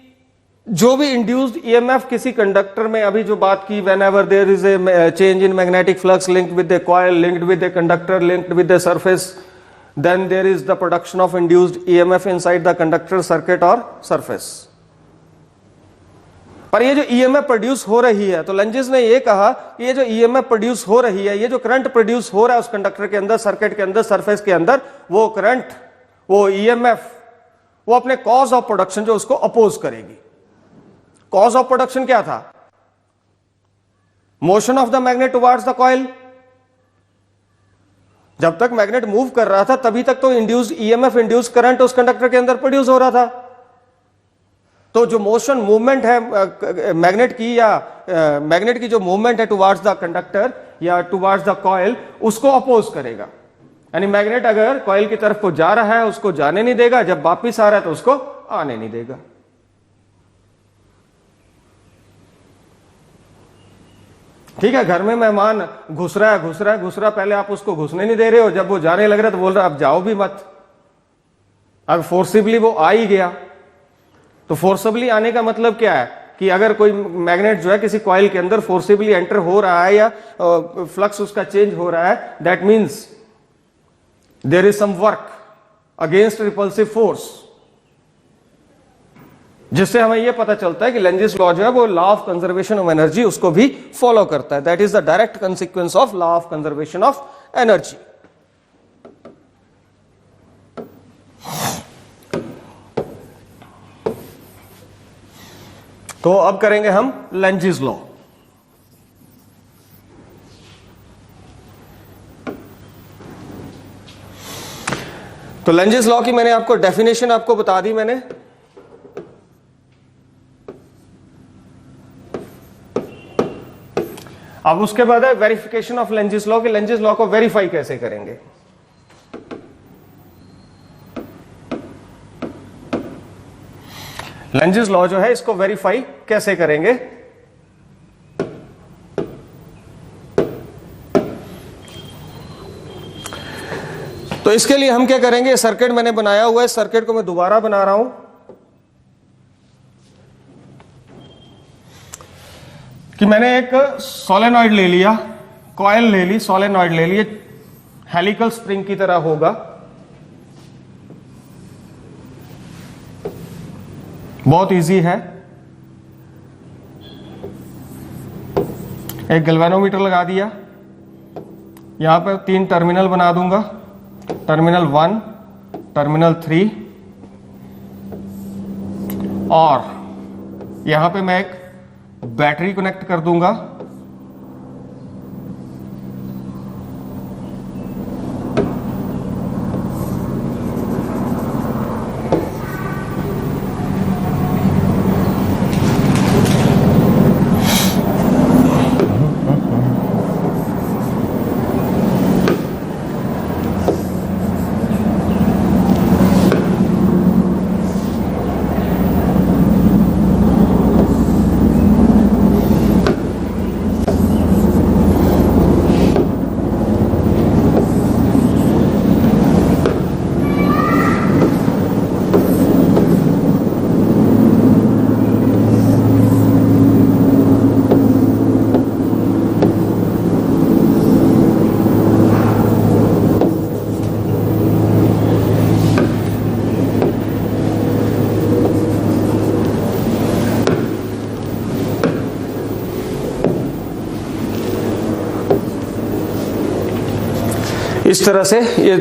Speaker 1: जो भी इंड्यूस्ड ईएमएफ किसी कंडक्टर में, अभी जो बात की, whenever there is a change in magnetic flux linked with the coil, linked with the conductor, linked with the surface, then there is the production of induced EMF inside the conductor, circuit और सरफेस। पर ये जो ईएमएफ प्रोड्यूस हो रही है, तो लेंजिस ने ये कहा कि ये जो ईएमएफ प्रोड्यूस हो रही है, ये जो करंट प्रोड्यूस हो रहा है उस कंडक्टर के अंदर, सर्किट के अंदर, सरफेस के अंदर, वो करंट, वो ईएमएफ, वो अपने कॉज ऑफ प्रोडक्शन जो उसको अपोज करेगी। कॉज ऑफ प्रोडक्शन क्या था? Motion of the magnet towards the coil. जब तक मैग्नेट मूव कर रहा था तभी तक तो इंड्यूस्ड ईएमएफ, इंड्यूस्ड करंट उस कंडक्टर के अंदर प्रोड्यूस हो रहा था। तो जो मोशन मूवमेंट है मैग्नेट की, या मैग्नेट की जो मूवमेंट है टुवार्ड्स द कंडक्टर या टुवार्ड्स द कॉइल, उसको अपोज करेगा। यानी मैग्नेट अगर कॉइल की तरफ को जा रहा है उसको जाने नहीं देगा, जब वापिस आ रहा है तो उसको आने नहीं देगा। ठीक है, घर में मेहमान घुस रहा है, पहले आप उसको घुसने नहीं दे रहे हो, जब वो जाने लग रहा है तो बोल रहा है अब जाओ भी मत। अब फोर्सिबली वो आ ही गया, तो फोर्सिबली आने का मतलब क्या है कि अगर कोई मैग्नेट जो है किसी कॉइल के अंदर फोर्सिबली एंटर हो रहा है या फ्लक्स उसका चेंज हो रहा है, that means there is some work against repulsive force, जिससे हमें यह पता चलता है कि लेंजिस लॉ जो है वो law of conservation of energy उसको भी फॉलो करता है। That is the direct consequence of law of conservation of energy. तो अब करेंगे हम लेंजिस लॉ। तो लेंजिस लॉ की मैंने आपको डेफिनेशन आपको बता दी मैंने। अब उसके बाद है वेरिफिकेशन ऑफ लेंजिस लॉ, कि लेंजिस लॉ को वेरीफाई कैसे करेंगे। लेंजिस लॉ जो है इसको वेरीफाई कैसे करेंगे। तो इसके लिए हम क्या करेंगे, सर्किट मैंने बनाया हुआ है, सर्किट को मैं दोबारा बना रहा हूं कि मैंने एक सोलेनॉइड ले लिया, कॉइल ले ली, सोलेनॉइड ले लिए, हेलिकल स्प्रिंग की तरह होगा, बहुत इजी है। एक गैल्वेनोमीटर लगा दिया, यहां पर 3 टर्मिनल बना दूंगा, टर्मिनल 1, टर्मिनल 3, और यहां पे मैं एक बैटरी कनेक्ट कर दूंगा। इस तरह से ये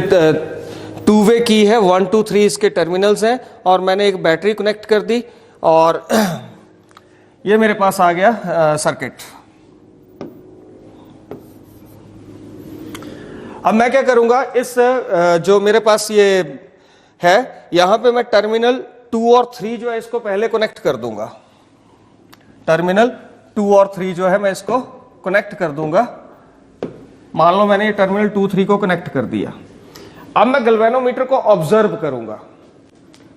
Speaker 1: 2 वे की है, 1 2 3 इसके टर्मिनल्स हैं, और मैंने एक बैटरी कनेक्ट कर दी, और ये मेरे पास आ गया सर्किट। अब मैं क्या करूंगा, इस जो मेरे पास ये है यहां पे मैं टर्मिनल 2 और 3 जो है इसको पहले कनेक्ट कर दूंगा। टर्मिनल 2 और 3 जो है मैं इसको कनेक्ट कर दूंगा। मान लो मैंने ये टर्मिनल 2, 3 को कनेक्ट कर दिया। अब मैं गैल्वेनोमीटर को ऑब्जर्व करूंगा,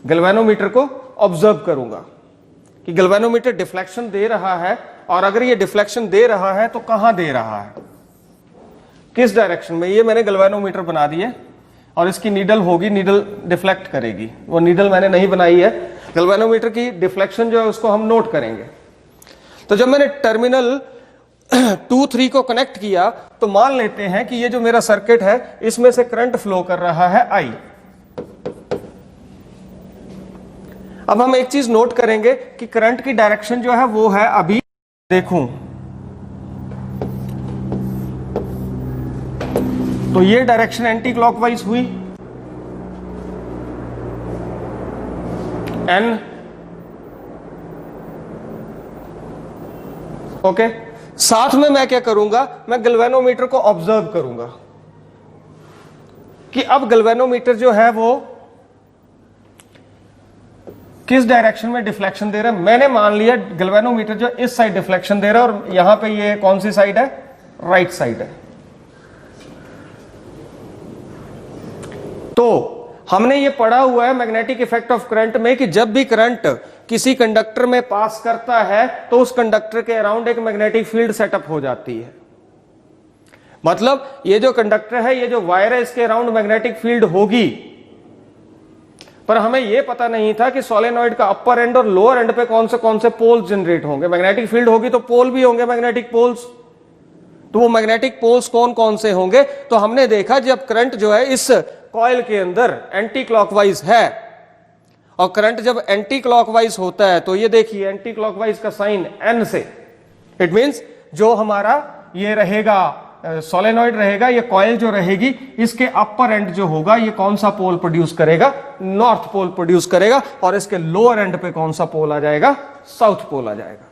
Speaker 1: गैल्वेनोमीटर को ऑब्जर्व करूंगा कि गैल्वेनोमीटर डिफ्लेक्शन दे रहा है, और अगर ये डिफ्लेक्शन दे रहा है तो कहां दे रहा है, किस डायरेक्शन में। ये मैंने गैल्वेनोमीटर बना दिए और इसकी नीडल होगी, नीडल डिफ्लेक्ट करेगी। वो नीडल मैंने नहीं बनाई है, गैल्वेनोमीटर की डिफ्लेक्शन जो है उसको हम नोट करेंगे। तो जब मैंने टर्मिनल 2, 3 को कनेक्ट किया तो मान लेते हैं कि ये जो मेरा सर्किट है इसमें से करंट फ्लो कर रहा है I। अब हम एक चीज नोट करेंगे कि करंट की डायरेक्शन जो है वो है, अभी देखूं तो ये डायरेक्शन एंटी क्लॉकवाइज हुई, N ओके। साथ में मैं क्या करूंगा, मैं गैल्वेनोमीटर को ऑब्जर्व करूंगा कि अब गैल्वेनोमीटर जो है वो किस डायरेक्शन में डिफ्लेक्शन दे रहा है। मैंने मान लिया गैल्वेनोमीटर जो इस साइड डिफ्लेक्शन दे रहा है, और यहां पे ये कौन सी साइड है, राइट साइड है। तो हमने ये पढ़ा हुआ है मैग्नेटिक इफेक्ट ऑफ करंट में कि जब भी करंट किसी कंडक्टर में पास करता है तो उस कंडक्टर के अराउंड एक मैग्नेटिक फील्ड सेटअप हो जाती है। मतलब ये जो कंडक्टर है, ये जो वायर है, इसके अराउंड मैग्नेटिक फील्ड होगी। पर हमें यह पता नहीं था कि सोलेनॉइड का अपर एंड और लोअर एंड पे कौन से पोल्स जनरेट होंगे। मैग्नेटिक फील्ड होगी तो पोल भी होंगे, मैग्नेटिक पोल्स। तो वो मैग्नेटिक पोल्स कौन कौन से होंगे, तो हमने देखा जब करंट जो है इस कॉइल के अंदर एंटी क्लॉकवाइज है, और करंट जब एंटी क्लॉकवाइज होता है तो ये देखिए एंटी क्लॉकवाइज का साइन N से, इट मींस जो हमारा ये रहेगा सोलेनॉइड रहेगा, ये कॉइल जो रहेगी, इसके अपर एंड जो होगा ये कौन सा पोल प्रोड्यूस करेगा, नॉर्थ पोल प्रोड्यूस करेगा, और इसके लोअर एंड पे कौन सा पोल आ जाएगा, साउथ पोल आ जाएगा।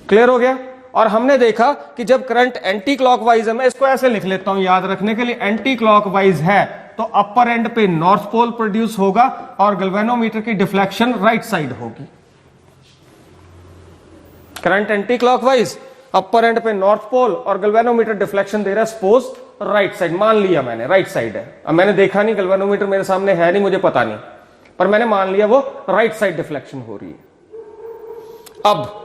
Speaker 1: क्लियर हो गया। और हमने देखा कि जब करंट एंटी क्लॉकवाइज है, मैं इसको ऐसे लिख लेता हूं याद रखने के लिए, एंटी क्लॉकवाइज है तो अपर एंड पे नॉर्थ पोल प्रोड्यूस होगा और गैल्वेनोमीटर की डिफ्लेक्शन राइट साइड होगी। Current anti clockwise, upper and पे नॉर्थ पोल, और गैल्वेनोमीटर डिफ्लेक्शन दे रहा है सपोज राइट साइड। मान लिया मैंने राइट साइड है, अब मैंने देखा नहीं, गैल्वेनोमीटर मेरे सामने है नहीं, मुझे पता नहीं, पर मैंने मान लिया वो राइट साइड डिफ्लेक्शन हो रही है। अब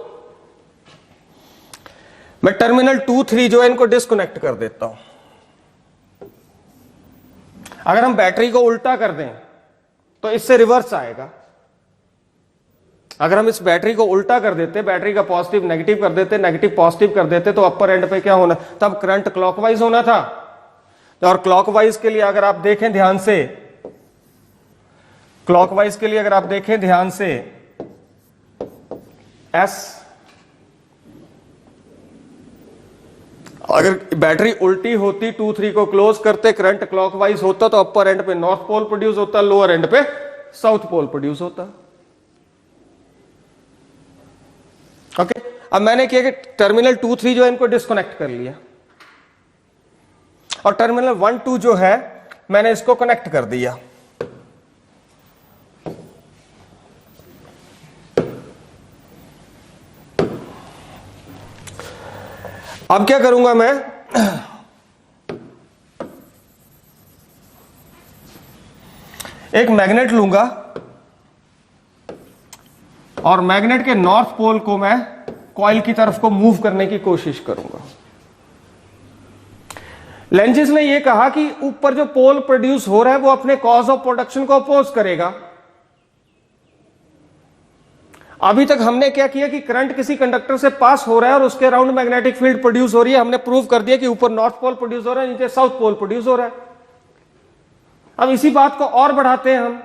Speaker 1: मैं टर्मिनल 2, 3 जो है इनको डिस्कनेक्ट कर देता हूं। अगर हम बैटरी को उल्टा कर दें तो इससे रिवर्स आएगा। अगर हम इस बैटरी को उल्टा कर देते, बैटरी का पॉजिटिव नेगेटिव कर देते, नेगेटिव पॉजिटिव कर देते, तो अपर एंड पे क्या होना, तब करंट क्लॉकवाइज होना था। और क्लॉकवाइज के लिए अगर आप देखें ध्यान से, क्लॉकवाइज के लिए अगर आप देखें ध्यान से, एस, अगर बैटरी उल्टी होती 2, 3 को क्लोज करते, करंट क्लॉकवाइज होता तो अपर एंड पे नॉर्थ पोल प्रोड्यूस होता, लोअर एंड पे साउथ पोल प्रोड्यूस होता। ओके। अब मैंने किया कि टर्मिनल 2, 3 जो है इनको डिस्कनेक्ट कर लिया, और टर्मिनल 1, 2 जो है मैंने इसको कनेक्ट कर दिया। अब क्या करूंगा मैं, एक मैग्नेट लूंगा और मैग्नेट के नॉर्थ पोल को मैं कॉइल की तरफ को मूव करने की कोशिश करूंगा। लेंजिस ने यह कहा कि ऊपर जो पोल प्रोड्यूस हो रहा है वो अपने कॉज ऑफ प्रोडक्शन को अपोज करेगा। अभी तक हमने क्या किया कि करंट किसी कंडक्टर से पास हो रहा है और उसके अराउंड मैग्नेटिक फील्ड प्रोड्यूस हो रही है। हमने प्रूव कर दिया कि ऊपर नॉर्थ पोल प्रोड्यूस हो रहा है, नीचे साउथ पोल प्रोड्यूस हो रहा है। अब इसी बात को और बढ़ाते हैं हम।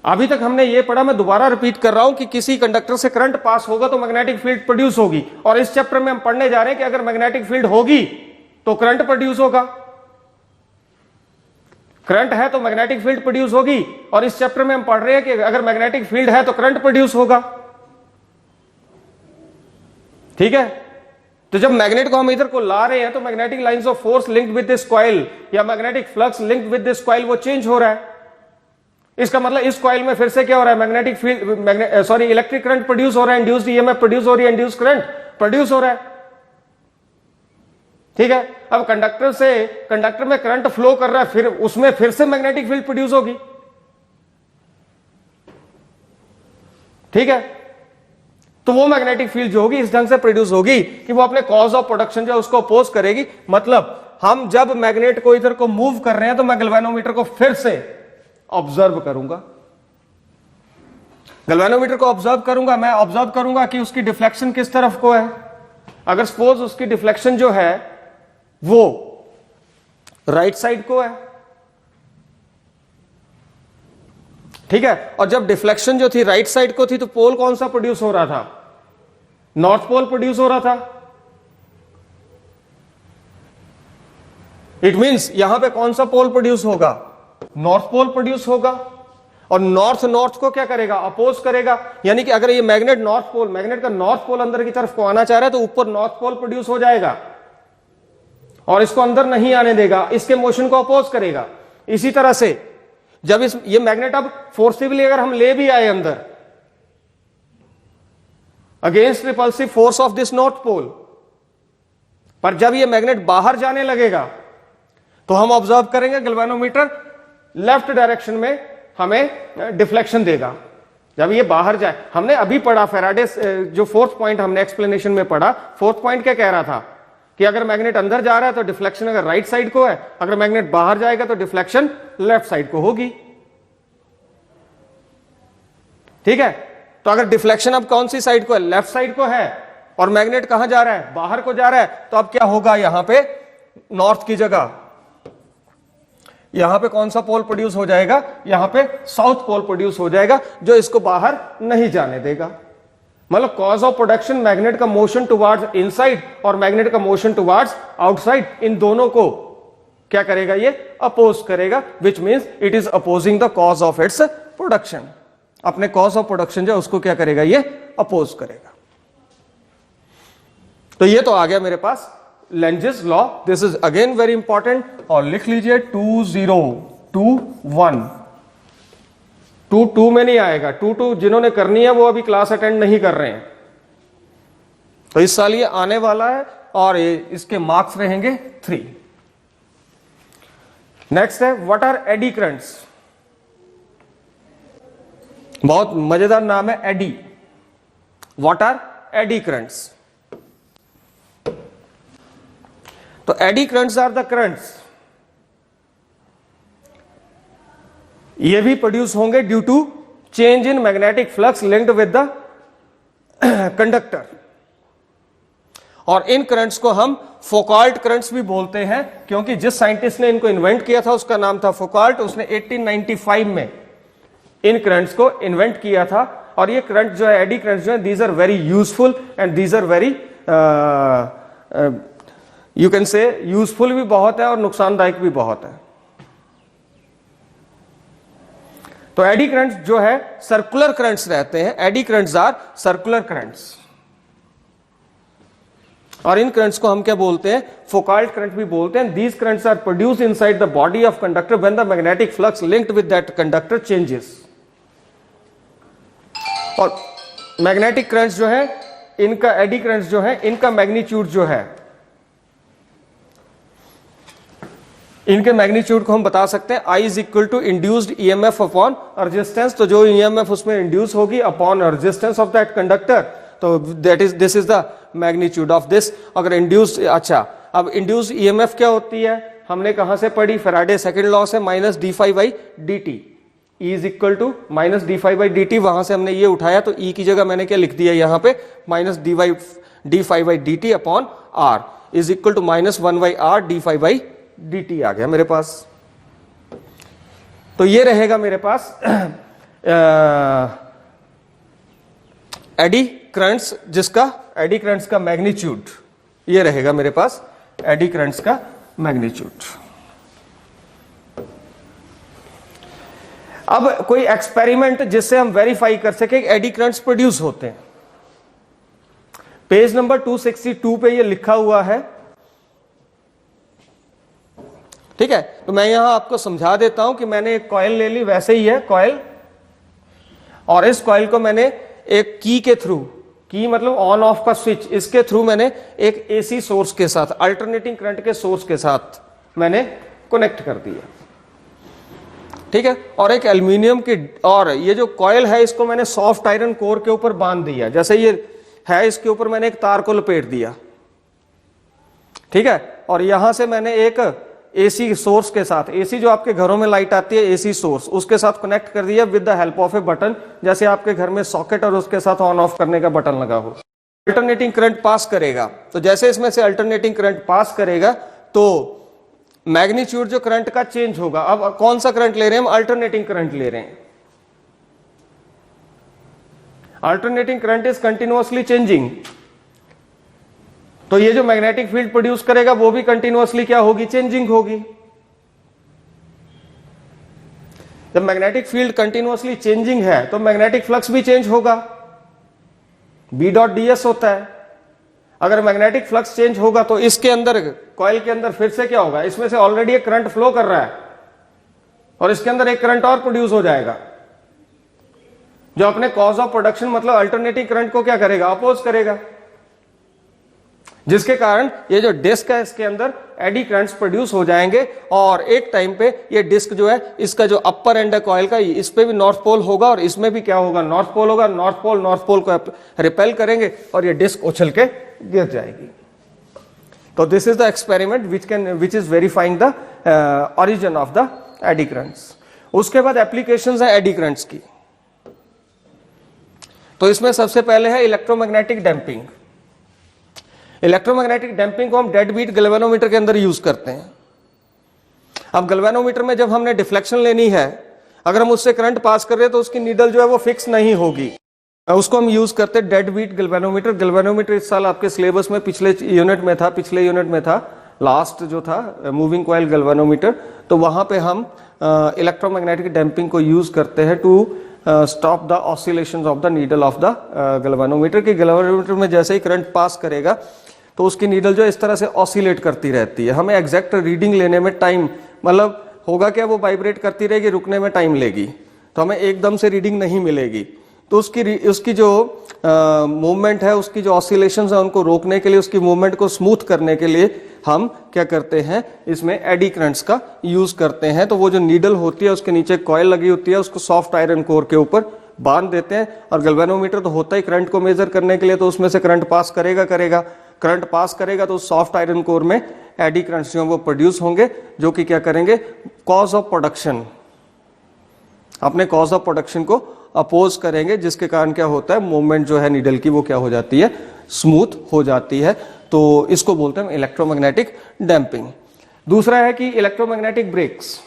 Speaker 1: अभी तक हमने ये पढ़ा, मैं दोबारा रिपीट कर रहा हूं कि किसी कंडक्टर से करंट पास होगा तो मैग्नेटिक फील्ड प्रोड्यूस होगी, और इस चैप्टर में हम पढ़ने जा रहे हैं कि अगर मैग्नेटिक फील्ड होगी तो करंट प्रोड्यूस होगा। करंट है तो मैग्नेटिक फील्ड प्रोड्यूस होगी, और इस चैप्टर में हम पढ़ रहे हैं कि अगर मैग्नेटिक फील्ड है तो करंट प्रोड्यूस होगा। ठीक है, तो जब मैग्नेट को हम इधर को ला रहे हैं तो magnetic lines of force linked with this coil या magnetic flux linked with this coil वो चेंज हो रहा है। इसका मतलब इस कॉइल में फिर से क्या हो रहा है, magnetic field electric current produce हो रहा है, इंड्यूस्ड ईएमएफ प्रोड्यूस हो रही है, इंड्यूस्ड करंट प्रोड्यूस हो रहा है। ठीक है, अब कंडक्टर में करंट फ्लो कर रहा है, फिर उसमें फिर से मैग्नेटिक फील्ड प्रोड्यूस होगी। ठीक है, तो वो मैग्नेटिक फील्ड जो होगी इस ढंग से प्रोड्यूस होगी कि वो अपने कॉज ऑफ प्रोडक्शन जो उसको अपोज करेगी। मतलब हम जब मैग्नेट को इधर को मूव कर रहे हैं तो मैं गैल्वेनोमीटर को फिर से ऑब्जर्व करूंगा, गैल्वेनोमीटर को ऑब्जर्व करूंगा, मैं ऑब्जर्व करूंगा कि उसकी डिफ्लेक्शन किस तरफ को है। अगर सपोज उसकी डिफ्लेक्शन जो है वो राइट साइड को है, ठीक है, और जब डिफ्लेक्शन जो थी राइट साइड को थी तो पोल कौन सा प्रोड्यूस हो रहा था, नॉर्थ पोल प्रोड्यूस हो रहा था। इट मींस यहां पे कौन सा पोल प्रोड्यूस होगा, नॉर्थ पोल प्रोड्यूस होगा, और नॉर्थ को क्या करेगा, अपोज करेगा। यानी कि अगर ये मैग्नेट मैग्नेट का नॉर्थ पोल अंदर की तरफ को आना चाह रहा है तो ऊपर नॉर्थ पोल प्रोड्यूस हो जाएगा और इसको अंदर नहीं आने देगा, इसके मोशन को अपोज करेगा। इसी तरह से जब ये मैग्नेट अब फोर्सिबली अगर हम ले भी आए अंदर against repulsive force of this north pole, पर जब ये मैग्नेट बाहर जाने लगेगा तो हम ऑब्जर्व करेंगे गैल्वेनोमीटर लेफ्ट डायरेक्शन में हमें डिफ्लेक्शन देगा। जब ये बाहर जाए, हमने अभी पढ़ा फैराडे जो फोर्थ पॉइंट हमने एक्सप्लेनेशन में पढ़ा, फोर्थ पॉइंट क्या कह रहा था कि अगर मैग्नेट अंदर जा रहा है तो डिफ्लेक्शन अगर राइट साइड को है, अगर मैग्नेट बाहर जाएगा तो डिफ्लेक्शन लेफ्ट साइड को होगी। ठीक है, तो अगर डिफ्लेक्शन अब कौन सी साइड को है, लेफ्ट साइड को है, और मैग्नेट कहां जा रहा है, बाहर को जा रहा है, तो अब क्या होगा, यहां पे नॉर्थ की जगह यहां पे कौन सा पोल प्रोड्यूस हो जाएगा, यहां पे साउथ पोल प्रोड्यूस हो जाएगा जो इसको बाहर नहीं जाने देगा। मतलब कॉज ऑफ प्रोडक्शन मैग्नेट का मोशन टुवार्ड्स इनसाइड और मैग्नेट का मोशन टुवार्ड्स आउटसाइड, इन दोनों को क्या करेगा, ये अपोज करेगा, which means it is opposing the cause of its production. अपने कॉज ऑफ प्रोडक्शन जो उसको क्या करेगा, ये अपोज करेगा। तो ये तो आ गया मेरे पास Lenz's law. This is again very important, और लिख लीजिए 2021। 22 में नहीं आएगा, 22 जिन्होंने करनी है वो अभी क्लास अटेंड नहीं कर रहे हैं, तो इस साल ये आने वाला है और इसके मार्क्स रहेंगे 3। नेक्स्ट है व्हाट आर एडी करंट्स। बहुत मजेदार नाम है eddy. What are eddy currents. तो eddy currents are the currents, ये भी प्रोड्यूस होंगे due to change in magnetic flux linked with the conductor, और इन करंट्स को हम फोकाल्ट करंट्स भी बोलते हैं, क्योंकि जिस साइंटिस्ट ने इनको इन्वेंट किया था उसका नाम था फोकाल्ट। उसने 1895 में इन करंट्स को इन्वेंट किया था। और ये करंट जो है, एडी करंट्स जो है, these are very useful and these are very you can say useful भी बहुत है और नुकसानदायक भी बहुत है। तो एडी करंट्स जो है सर्कुलर करंट्स रहते हैं, eddy currents are circular currents, और इन करंट्स को हम क्या बोलते हैं, फोकाल्ट करंट भी बोलते हैं। These currents are produced inside the body of conductor when the magnetic flux linked with that conductor changes. और मैग्नेटिक करंट्स जो है, इनका एडी करंट्स जो है, इनका मैग्नीट्यूड जो है, इनके मैग्नीट्यूड को हम बता सकते हैं I is equal to induced EMF upon resistance. तो जो ईएमएफ उसमें इंड्यूस होगी upon resistance of that conductor, तो this is the magnitude of this. अगर इंड्यूस्ड, अच्छा, अब इंड्यूस्ड ईएमएफ क्या होती है, हमने कहां से पढ़ी, फैराडे सेकंड लॉ से, minus D phi by D T, E is equal to minus D phi by D T. वहां से हमने ये उठाया, तो ई की जगह मैंने क्या लिख दिया यहां पे, minus D phi by D t upon r is equal to minus 1 by r d phi by D t आ गया मेरे पास। तो ये रहेगा मेरे पास एडी करंट्स, जिसका एडी करंट्स का मैग्नीट्यूड, ये रहेगा मेरे पास एडी करंट्स का मैग्नीट्यूड। अब कोई एक्सपेरिमेंट जिससे हम वेरीफाई कर सके एडी करंट्स प्रोड्यूस होते हैं। पेज नंबर 262 पे ये लिखा हुआ है, ठीक है। तो मैं यहां आपको समझा देता हूं कि मैंने एक कॉइल ले ली, वैसे ही है कॉइल, और इस कॉइल को मैंने एक की के थ्रू, की मतलब ऑन ऑफ का स्विच, इसके थ्रू मैंने एक एसी सोर्स के साथ, अल्टरनेटिंग करंट के सोर्स के साथ मैंने कनेक्ट कर दिया, ठीक है। और एक एल्यूमिनियम की, और ये जो कॉइल है इसको मैंने सॉफ्ट आयरन कोर के ऊपर बांध दिया, जैसे ये है इसके ऊपर मैंने एक तार को लपेट दिया, ठीक है। और यहां से मैंने एक एसी सोर्स के साथ, एसी जो आपके घरों में लाइट आती है एसी सोर्स, उसके साथ कनेक्ट कर दिया with the help of A button, जैसे आपके घर में सॉकेट और उसके साथ ऑन ऑफ करने का बटन लगा हो। अल्टरनेटिंग करंट पास करेगा, तो जैसे इसमें से अल्टरनेटिंग करंट पास करेगा तो मैग्नीट्यूड जो करंट का चेंज होगा। अब कौन सा करंट ले रहे हैं हम? अल्टरनेटिंग करंट ले रहे हैं। Alternating current is continuously changing, तो ये जो मैग्नेटिक फील्ड प्रोड्यूस करेगा वो भी कंटिन्यूअसली क्या होगी? चेंजिंग होगी। जब मैग्नेटिक फील्ड कंटिन्यूअसली चेंजिंग है तो मैग्नेटिक फ्लक्स भी चेंज होगा, B.ds होता है। अगर मैग्नेटिक फ्लक्स चेंज होगा तो इसके अंदर, कॉइल के अंदर फिर से क्या होगा? इसमें से ऑलरेडी एक करंट फ्लो कर रहा है और इसके अंदर एक करंट और प्रोड्यूस हो जाएगा, जो अपने कॉज ऑफ प्रोडक्शन मतलब अल्टरनेटिंग करंट को क्या करेगा? अपोज करेगा, जिसके कारण ये जो डिस्क है इसके अंदर एडी करंट्स प्रोड्यूस हो जाएंगे। और एक टाइम पे ये डिस्क जो है, इसका जो अपर एंड है कॉइल का, इस पे भी नॉर्थ पोल होगा और इसमें भी क्या होगा? नॉर्थ पोल होगा। नॉर्थ पोल को रिपेल करेंगे और ये डिस्क उछल के गिर जाएगी। तो this is the experiment which is verifying the origin of the eddy currents. उसके बाद एप्लीकेशंस है एडी करंट्स की। तो इसमें सबसे पहले है इलेक्ट्रोमैग्नेटिक डैंपिंग। इलेक्ट्रोमैग्नेटिक डैंपिंग को हम डेड बीट गैल्वेनोमीटर के अंदर यूज करते हैं। अब गैल्वेनोमीटर में जब हमने डिफ्लेक्शन लेनी है, अगर हम उससे करंट पास कर रहे हैं तो उसकी नीडल जो है वो फिक्स नहीं होगी, उसको हम यूज करते हैं डेड बीट गैल्वेनोमीटर। गैल्वेनोमीटर इस साल आपके सिलेबस में पिछले यूनिट में था, लास्ट जो था मूविंग कॉइल गैल्वेनोमीटर। तो वहां पे हम इलेक्ट्रोमैग्नेटिक डैंपिंग को यूज करते हैं to stop the oscillations of the needle of the galvanometer. की गैल्वेनोमीटर में जैसे ही करंट पास करेगा तो उसकी नीडल जो इस तरह से ऑसिलेट करती रहती है। हमें एग्जैक्ट रीडिंग लेने में टाइम, मतलब होगा क्या, वो वाइब्रेट करती रहेगी, रुकने में टाइम लेगी, तो हमें एकदम से रीडिंग नहीं मिलेगी। तो उसकी जो मूवमेंट है, उसकी जो ऑसिलेशंस है, उनको रोकने के लिए, उसकी मूवमेंट को स्मूथ करने के लिए हम क्या करते हैं? इसमें एडी करंट्स का यूज करते हैं। तो वो जो नीडल होती है उसके नीचे कॉइल लगी होती है, उसको सॉफ्ट आयरन कोर के ऊपर बांध देते हैं। और गैल्वेनोमीटर तो होता ही करंट को मेजर करने के लिए, तो उसमें से करंट पास करेगा। करंट पास करेगा तो सॉफ्ट आयरन कोर में एडी करंट्स जो वो प्रोड्यूस होंगे, जो कि क्या करेंगे? कॉज ऑफ प्रोडक्शन, अपने कॉज ऑफ प्रोडक्शन को अपोज करेंगे, जिसके कारण क्या होता है? मूवमेंट जो है नीडल की वो क्या हो जाती है? स्मूथ हो जाती है। तो इसको बोलते हैं इलेक्ट्रोमैग्नेटिक डैंपिंग। दूसरा है कि इलेक्ट्रोमैग्नेटिक ब्रेक्स।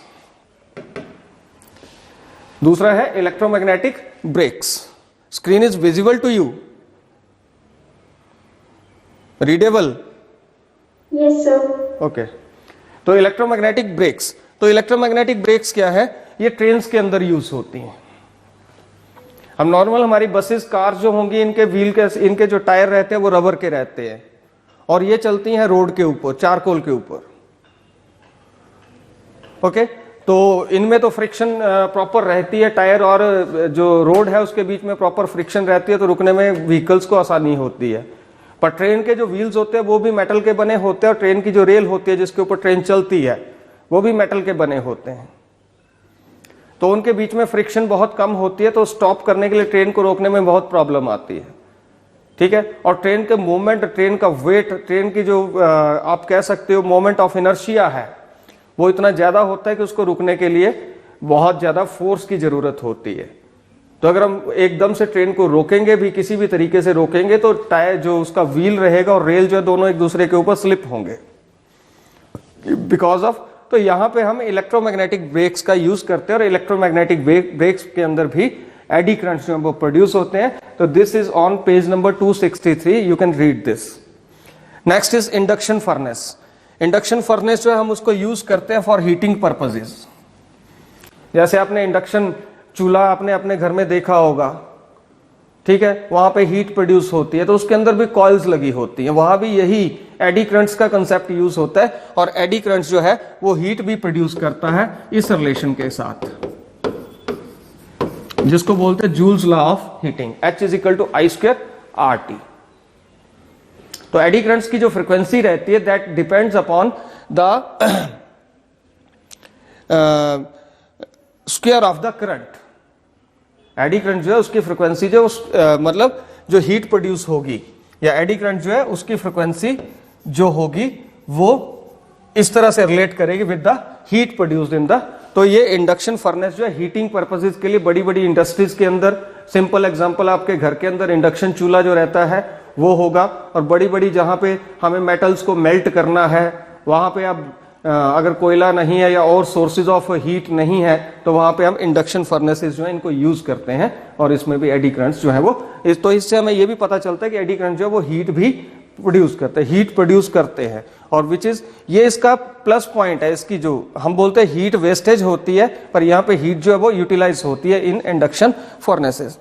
Speaker 1: दूसरा है electromagnetic brakes. Screen is visible to you? Readable?
Speaker 2: Yes sir.
Speaker 1: Okay. तो इलेक्ट्रोमैग्नेटिक ब्रेक्स, तो इलेक्ट्रोमैग्नेटिक ब्रेक्स क्या है? ये ट्रेन्स के अंदर यूज होती हैं। हम नॉर्मल हमारी बसेस, कार जो होंगी, इनके व्हील के, इनके जो टायर रहते हैं वो रबर के रहते हैं और ये चलती हैं रोड के ऊपर, चारकोल के ऊपर। ओके, तो इनमें तो फ्रिक्शन प्रॉपर रहती है, टायर और जो रोड है उसके बीच में प्रॉपर फ्रिक्शन रहती है, तो रुकने में व्हीकल्स को आसानी होती है। पर ट्रेन के जो व्हील्स होते हैं वो भी मेटल के बने होते हैं, और ट्रेन की जो रेल होती है जिसके ऊपर ट्रेन चलती है वो भी मेटल के बने होते हैं। तो उनके बीच में फ्रिक्शन बहुत कम होती है, तो स्टॉप करने के लिए, ट्रेन को रोकने में बहुत प्रॉब्लम आती है। ठीक है। और ट्रेन के मूवमेंट, ट्रेन का वेट, ट्रेन की जो आप कह सकते हो मोमेंट ऑफ इनर्शिया है, वो इतना ज्यादा होता है कि उसको रुकने के लिए बहुत ज्यादा फोर्स की जरूरत होती है। तो अगर हम एकदम से ट्रेन को रोकेंगे भी, किसी भी तरीके से रोकेंगे, तो टायर जो उसका व्हील रहेगा और रेल जो है दोनों एक दूसरे के ऊपर स्लिप होंगे बिकॉज ऑफ। तो यहां पे हम इलेक्ट्रोमैग्नेटिक ब्रेक्स का यूज करते हैं और इलेक्ट्रोमैग्नेटिक ब्रेक्स के अंदर भी एडी करंट्स जो प्रोड्यूस होते हैं। तो this is on page number 263, you can read this. Next is induction furnace. Induction furnace जो है हम उसको यूज करते हैं फॉर हीटिंग पर्पसेस। जैसे आपने इंडक्शन चूल्हा आपने अपने घर में देखा होगा, ठीक है, वहां पे हीट प्रोड्यूस होती है, तो उसके अंदर भी कॉइल्स लगी होती हैं, वहां भी यही एडी करंट्स का कंसेप्ट यूज होता है, और एडी करंट्स जो है वो हीट भी प्रोड्यूस करता है इस रिलेशन के साथ, जिसको बोलते हैं Joule's law of heating, H is equal to I square R T. तो एडी करंट्स की जो फ्रीक्वेंसी रहती है that depends upon the square of the current. Eddy current जो है उसकी फ्रीक्वेंसी जो मतलब जो हीट प्रोड्यूस होगी, या एडी करंट जो है उसकी फ्रीक्वेंसी जो होगी वो इस तरह से रिलेट करेगी with the heat produced in the. तो ये इंडक्शन फर्नेस जो है हीटिंग पर्पसेस के लिए बड़ी बड़ी इंडस्ट्रीज के अंदर, सिंपल एग्जांपल आपके घर के अंदर इंडक्शन चूल्हा जो रहता है वो होगा, और बड़ी बड़ी जहां पे हमें मेटल्स को मेल्ट करना है वहां पे आप अगर कोयला नहीं है या और सोर्सेज ऑफ हीट नहीं है तो वहां पे हम इंडक्शन फर्नेसेस जो है इनको यूज करते हैं, और इसमें भी एडी करंट्स जो है वो तो इससे हमें ये भी पता चलता है कि एडी करंट जो है वो हीट भी प्रोड्यूस करते हैं, हीट प्रोड्यूस करते हैं, और विच इज ये इसका प्लस पॉइंट है, इसकी जो हम बोलते हैं हीट वेस्टेज होती है, पर यहाँ पे हीट जो है वो यूटिलाइज होती है इन इंडक्शन फर्नेसेस,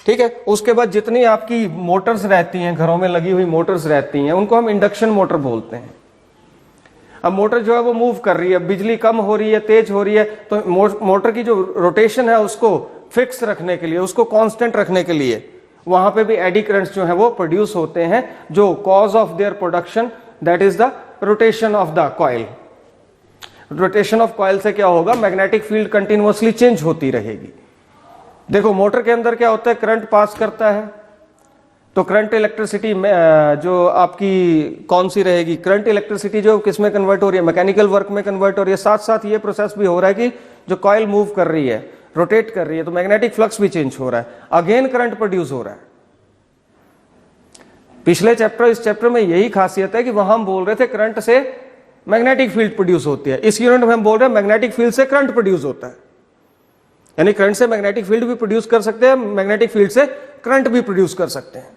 Speaker 1: ठीक है। उसके बाद जितनी आपकी मोटर्स रहती हैं, घरों में लगी हुई मोटर्स रहती हैं, उनको हम इंडक्शन मोटर बोलते हैं। अब मोटर जो है वो मूव कर रही है, बिजली कम हो रही है, तेज हो रही है, तो मोटर की जो रोटेशन है उसको फिक्स रखने के लिए, उसको कांस्टेंट रखने के लिए वहां पे भी एडी करंट्स जो है वो प्रोड्यूस होते हैं, जो cause of their production that is the rotation of the coil. Rotation of coil से क्या होगा, मैग्नेटिक फील्ड कंटिन्यूअसली चेंज होती रहेगी। देखो मोटर के अंदर क्या होता है, करंट पास करता है, तो करंट इलेक्ट्रिसिटी जो आपकी कौन सी रहेगी, करंट इलेक्ट्रिसिटी जो किस में कन्वर्ट हो रही है, मैकेनिकल वर्क में कन्वर्ट हो रही है। साथ साथ ये प्रोसेस भी हो रहा है कि जो कॉइल मूव कर रही है, रोटेट कर रही है, तो मैग्नेटिक फ्लक्स भी चेंज हो रहा है, अगेन करंट प्रोड्यूस हो रहा है। पिछले चैप्टर इस चैप्टर में यही खासियत है कि वहां हम बोल रहे थे करंट से मैग्नेटिक फील्ड प्रोड्यूस होती है, इस यूनिट में हम बोल रहे हैं मैग्नेटिक फील्ड से करंट प्रोड्यूस होता है, यानी करंट से मैग्नेटिक फील्ड भी प्रोड्यूस कर सकते हैं, मैग्नेटिक फील्ड से करंट भी प्रोड्यूस कर सकते हैं।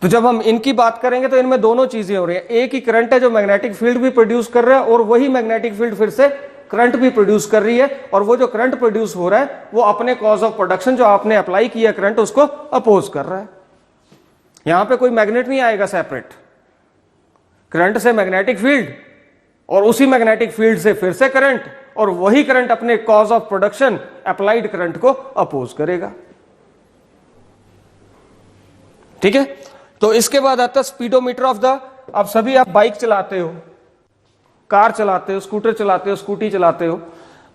Speaker 1: तो जब हम इनकी बात करेंगे तो इनमें दोनों चीजें हो रही हैं, एक ही करंट है जो मैग्नेटिक फील्ड भी प्रोड्यूस कर रहा है, और वही मैग्नेटिक फील्ड फिर से करंट भी प्रोड्यूस कर रही है, और वो जो करंट प्रोड्यूस हो रहा है वो अपने कॉज ऑफ प्रोडक्शन जो आपने अप्लाई किया करंट उसको अपोज कर रहा है। यहां पे कोई मैग्नेट नहीं आएगा सेपरेट, करंट से मैग्नेटिक फील्ड और उसी मैग्नेटिक फील्ड से फिर से करंट, और वही करंट अपने cause of production applied current को अपोज करेगा, ठीक है। तो इसके बाद आता है स्पीडोमीटर ऑफ द। अब सभी आप बाइक चलाते हो, कार चलाते हो, स्कूटर चलाते हो, स्कूटी चलाते हो,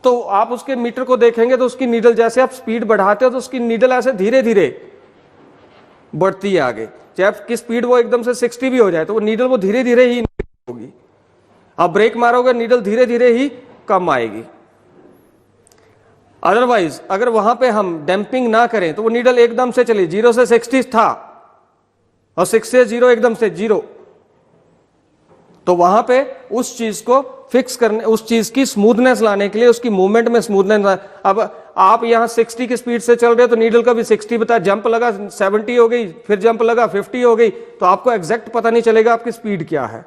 Speaker 1: तो आप उसके मीटर को देखेंगे तो उसकी नीडल जैसे आप स्पीड बढ़ाते हो तो उसकी नीडल ऐसे धीरे धीरे बढ़ती है आगे, चाहे आपकी स्पीड वो एकदम से 60 भी हो जाए तो वो नीडल वो धीरे धीरे ही होगी। आप ब्रेक मारोगे नीडल धीरे धीरे ही कम आएगी। अदरवाइज अगर वहां पे हम डैंपिंग ना करें तो वो नीडल एकदम से चली, 0 से 60 था और 6 से 0 एकदम से 0, तो वहां पे उस चीज को फिक्स करने, उस चीज की स्मूथनेस लाने के लिए, उसकी मूवमेंट में स्मूथनेस। अब आप यहां 60 की स्पीड से चल रहे हो तो नीडल का भी 60 बता, जंप लगा 70 हो गई, फिर जंप लगा 50 हो गई, तो आपको एग्जैक्ट पता नहीं चलेगा आपकी स्पीड क्या है।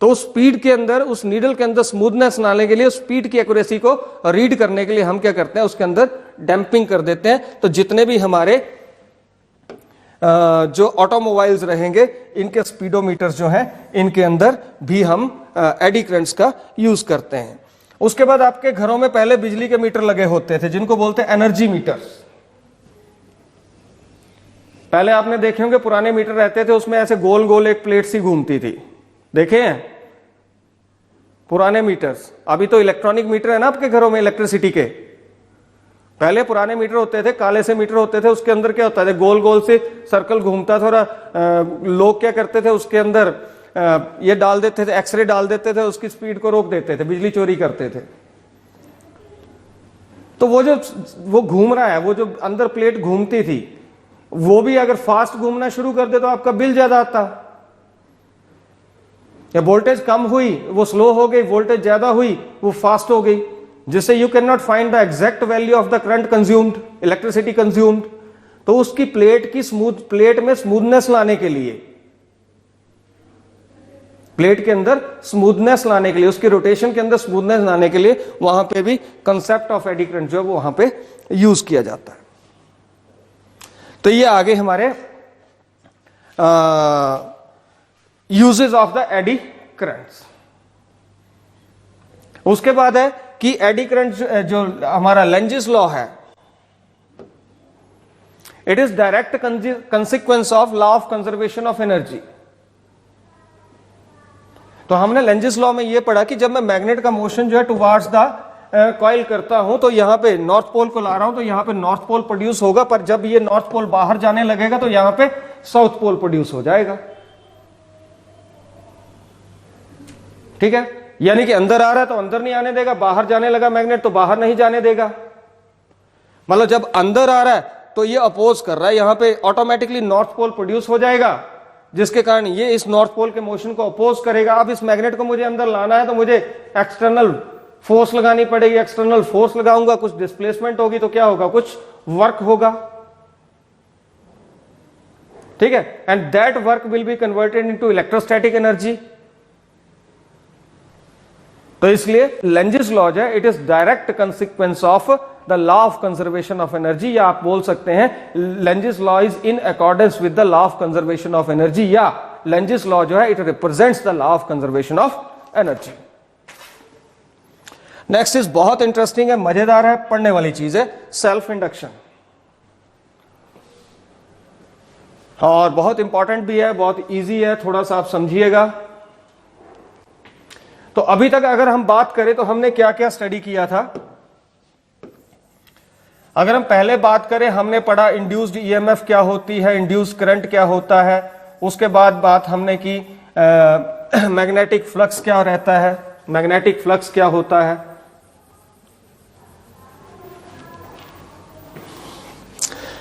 Speaker 1: तो उस स्पीड के अंदर, उस नीडल के अंदर स्मूथनेस लाने के लिए, उस स्पीड की एक्यूरेसी को रीड करने के लिए हम क्या करते हैं, उसके अंदर डैंपिंग कर देते हैं। तो जितने भी हमारे जो ऑटोमोबाइल्स रहेंगे इनके स्पीडोमीटर्स जो हैं इनके अंदर भी हम एडी करंट्स का यूज करते हैं। उसके बाद आपके घरों में पहले बिजली के मीटर लगे होते थे जिनको बोलते हैं एनर्जी मीटर्स। पहले आपने देखे होंगे पुराने मीटर रहते थे, उसमें ऐसे गोल गोल एक प्लेट सी घूमती थी, देखे हैं पुराने मीटर्स। अभी तो इलेक्ट्रॉनिक मीटर है ना आपके घरों में इलेक्ट्रिसिटी के, पहले पुराने मीटर होते थे, काले से मीटर होते थे, उसके अंदर क्या होता था, गोल गोल से सर्कल घूमता था। लोग क्या करते थे उसके अंदर ये डाल देते थे, एक्सरे डाल देते थे, उसकी स्पीड को रोक देते थे, बिजली चोरी करते थे। तो वो घूम रहा है, वो जो अंदर प्लेट घूमती थी वो भी अगर फास्ट घूमना शुरू कर दे तो आपका बिल ज्यादा आता। या वोल्टेज कम हुई वो स्लो हो गई, वोल्टेज ज्यादा हुई वो फास्ट हो गई, जिससे you can not find the exact value of the current consumed, electricity consumed. तो उसकी प्लेट में स्मूथनेस लाने के लिए प्लेट के अंदर स्मूथनेस लाने के लिए, उसके रोटेशन के अंदर स्मूथनेस लाने के लिए वहां पे भी कंसेप्ट ऑफ एडी करंट जो है वो वहां पे यूज किया जाता है। तो ये आगे हमारे uses of the eddy currents. उसके बाद है कि एडी करंट जो हमारा लेंजिस लॉ है, it is direct consequence of law of conservation of energy. तो हमने लेंजिस लॉ में यह पढ़ा कि जब मैं मैग्नेट का मोशन जो है टुवार्ड्स द कॉइल करता हूं तो यहां पे नॉर्थ पोल को ला रहा हूं तो यहां पे नॉर्थ पोल प्रोड्यूस होगा, पर जब ये नॉर्थ पोल बाहर जाने लगेगा तो यहां पे साउथ पोल प्रोड्यूस हो जाएगा। ठीक है, यानी कि अंदर आ रहा है तो अंदर नहीं आने देगा, बाहर जाने लगा मैग्नेट तो बाहर नहीं जाने देगा। मतलब जब अंदर आ रहा है तो ये अपोज कर रहा है, यहां पे ऑटोमेटिकली नॉर्थ पोल प्रोड्यूस हो जाएगा, जिसके कारण ये इस नॉर्थ पोल के मोशन को अपोज करेगा। अब इस मैग्नेट को मुझे अंदर लाना है तो मुझे एक्सटर्नल फोर्स लगानी पड़ेगी, एक्सटर्नल फोर्स लगाऊंगा, कुछ डिस्प्लेसमेंट होगी तो क्या होगा, कुछ वर्क होगा। ठीक है, and that work will be converted into electrostatic energy. तो इसलिए लेंजिस लॉ है, it is direct consequence of the law of conservation of energy, या आप बोल सकते हैं Lenz's law is in accordance with the law of conservation of energy, या लेंजिस लॉ जो है it represents the law of conservation of energy. Next is बहुत इंटरेस्टिंग है, मजेदार है, पढ़ने वाली चीज है, सेल्फ इंडक्शन, और बहुत इंपॉर्टेंट भी है, बहुत इजी है, थोड़ा सा आप समझिएगा। तो अभी तक अगर हम बात करें तो हमने क्या क्या स्टडी किया था। अगर हम पहले बात करें, हमने पढ़ा इंड्यूस्ड ईएमएफ क्या होती है, इंड्यूस्ड करंट क्या होता है। उसके बाद बात हमने की मैग्नेटिक फ्लक्स क्या रहता है, मैग्नेटिक फ्लक्स क्या होता है।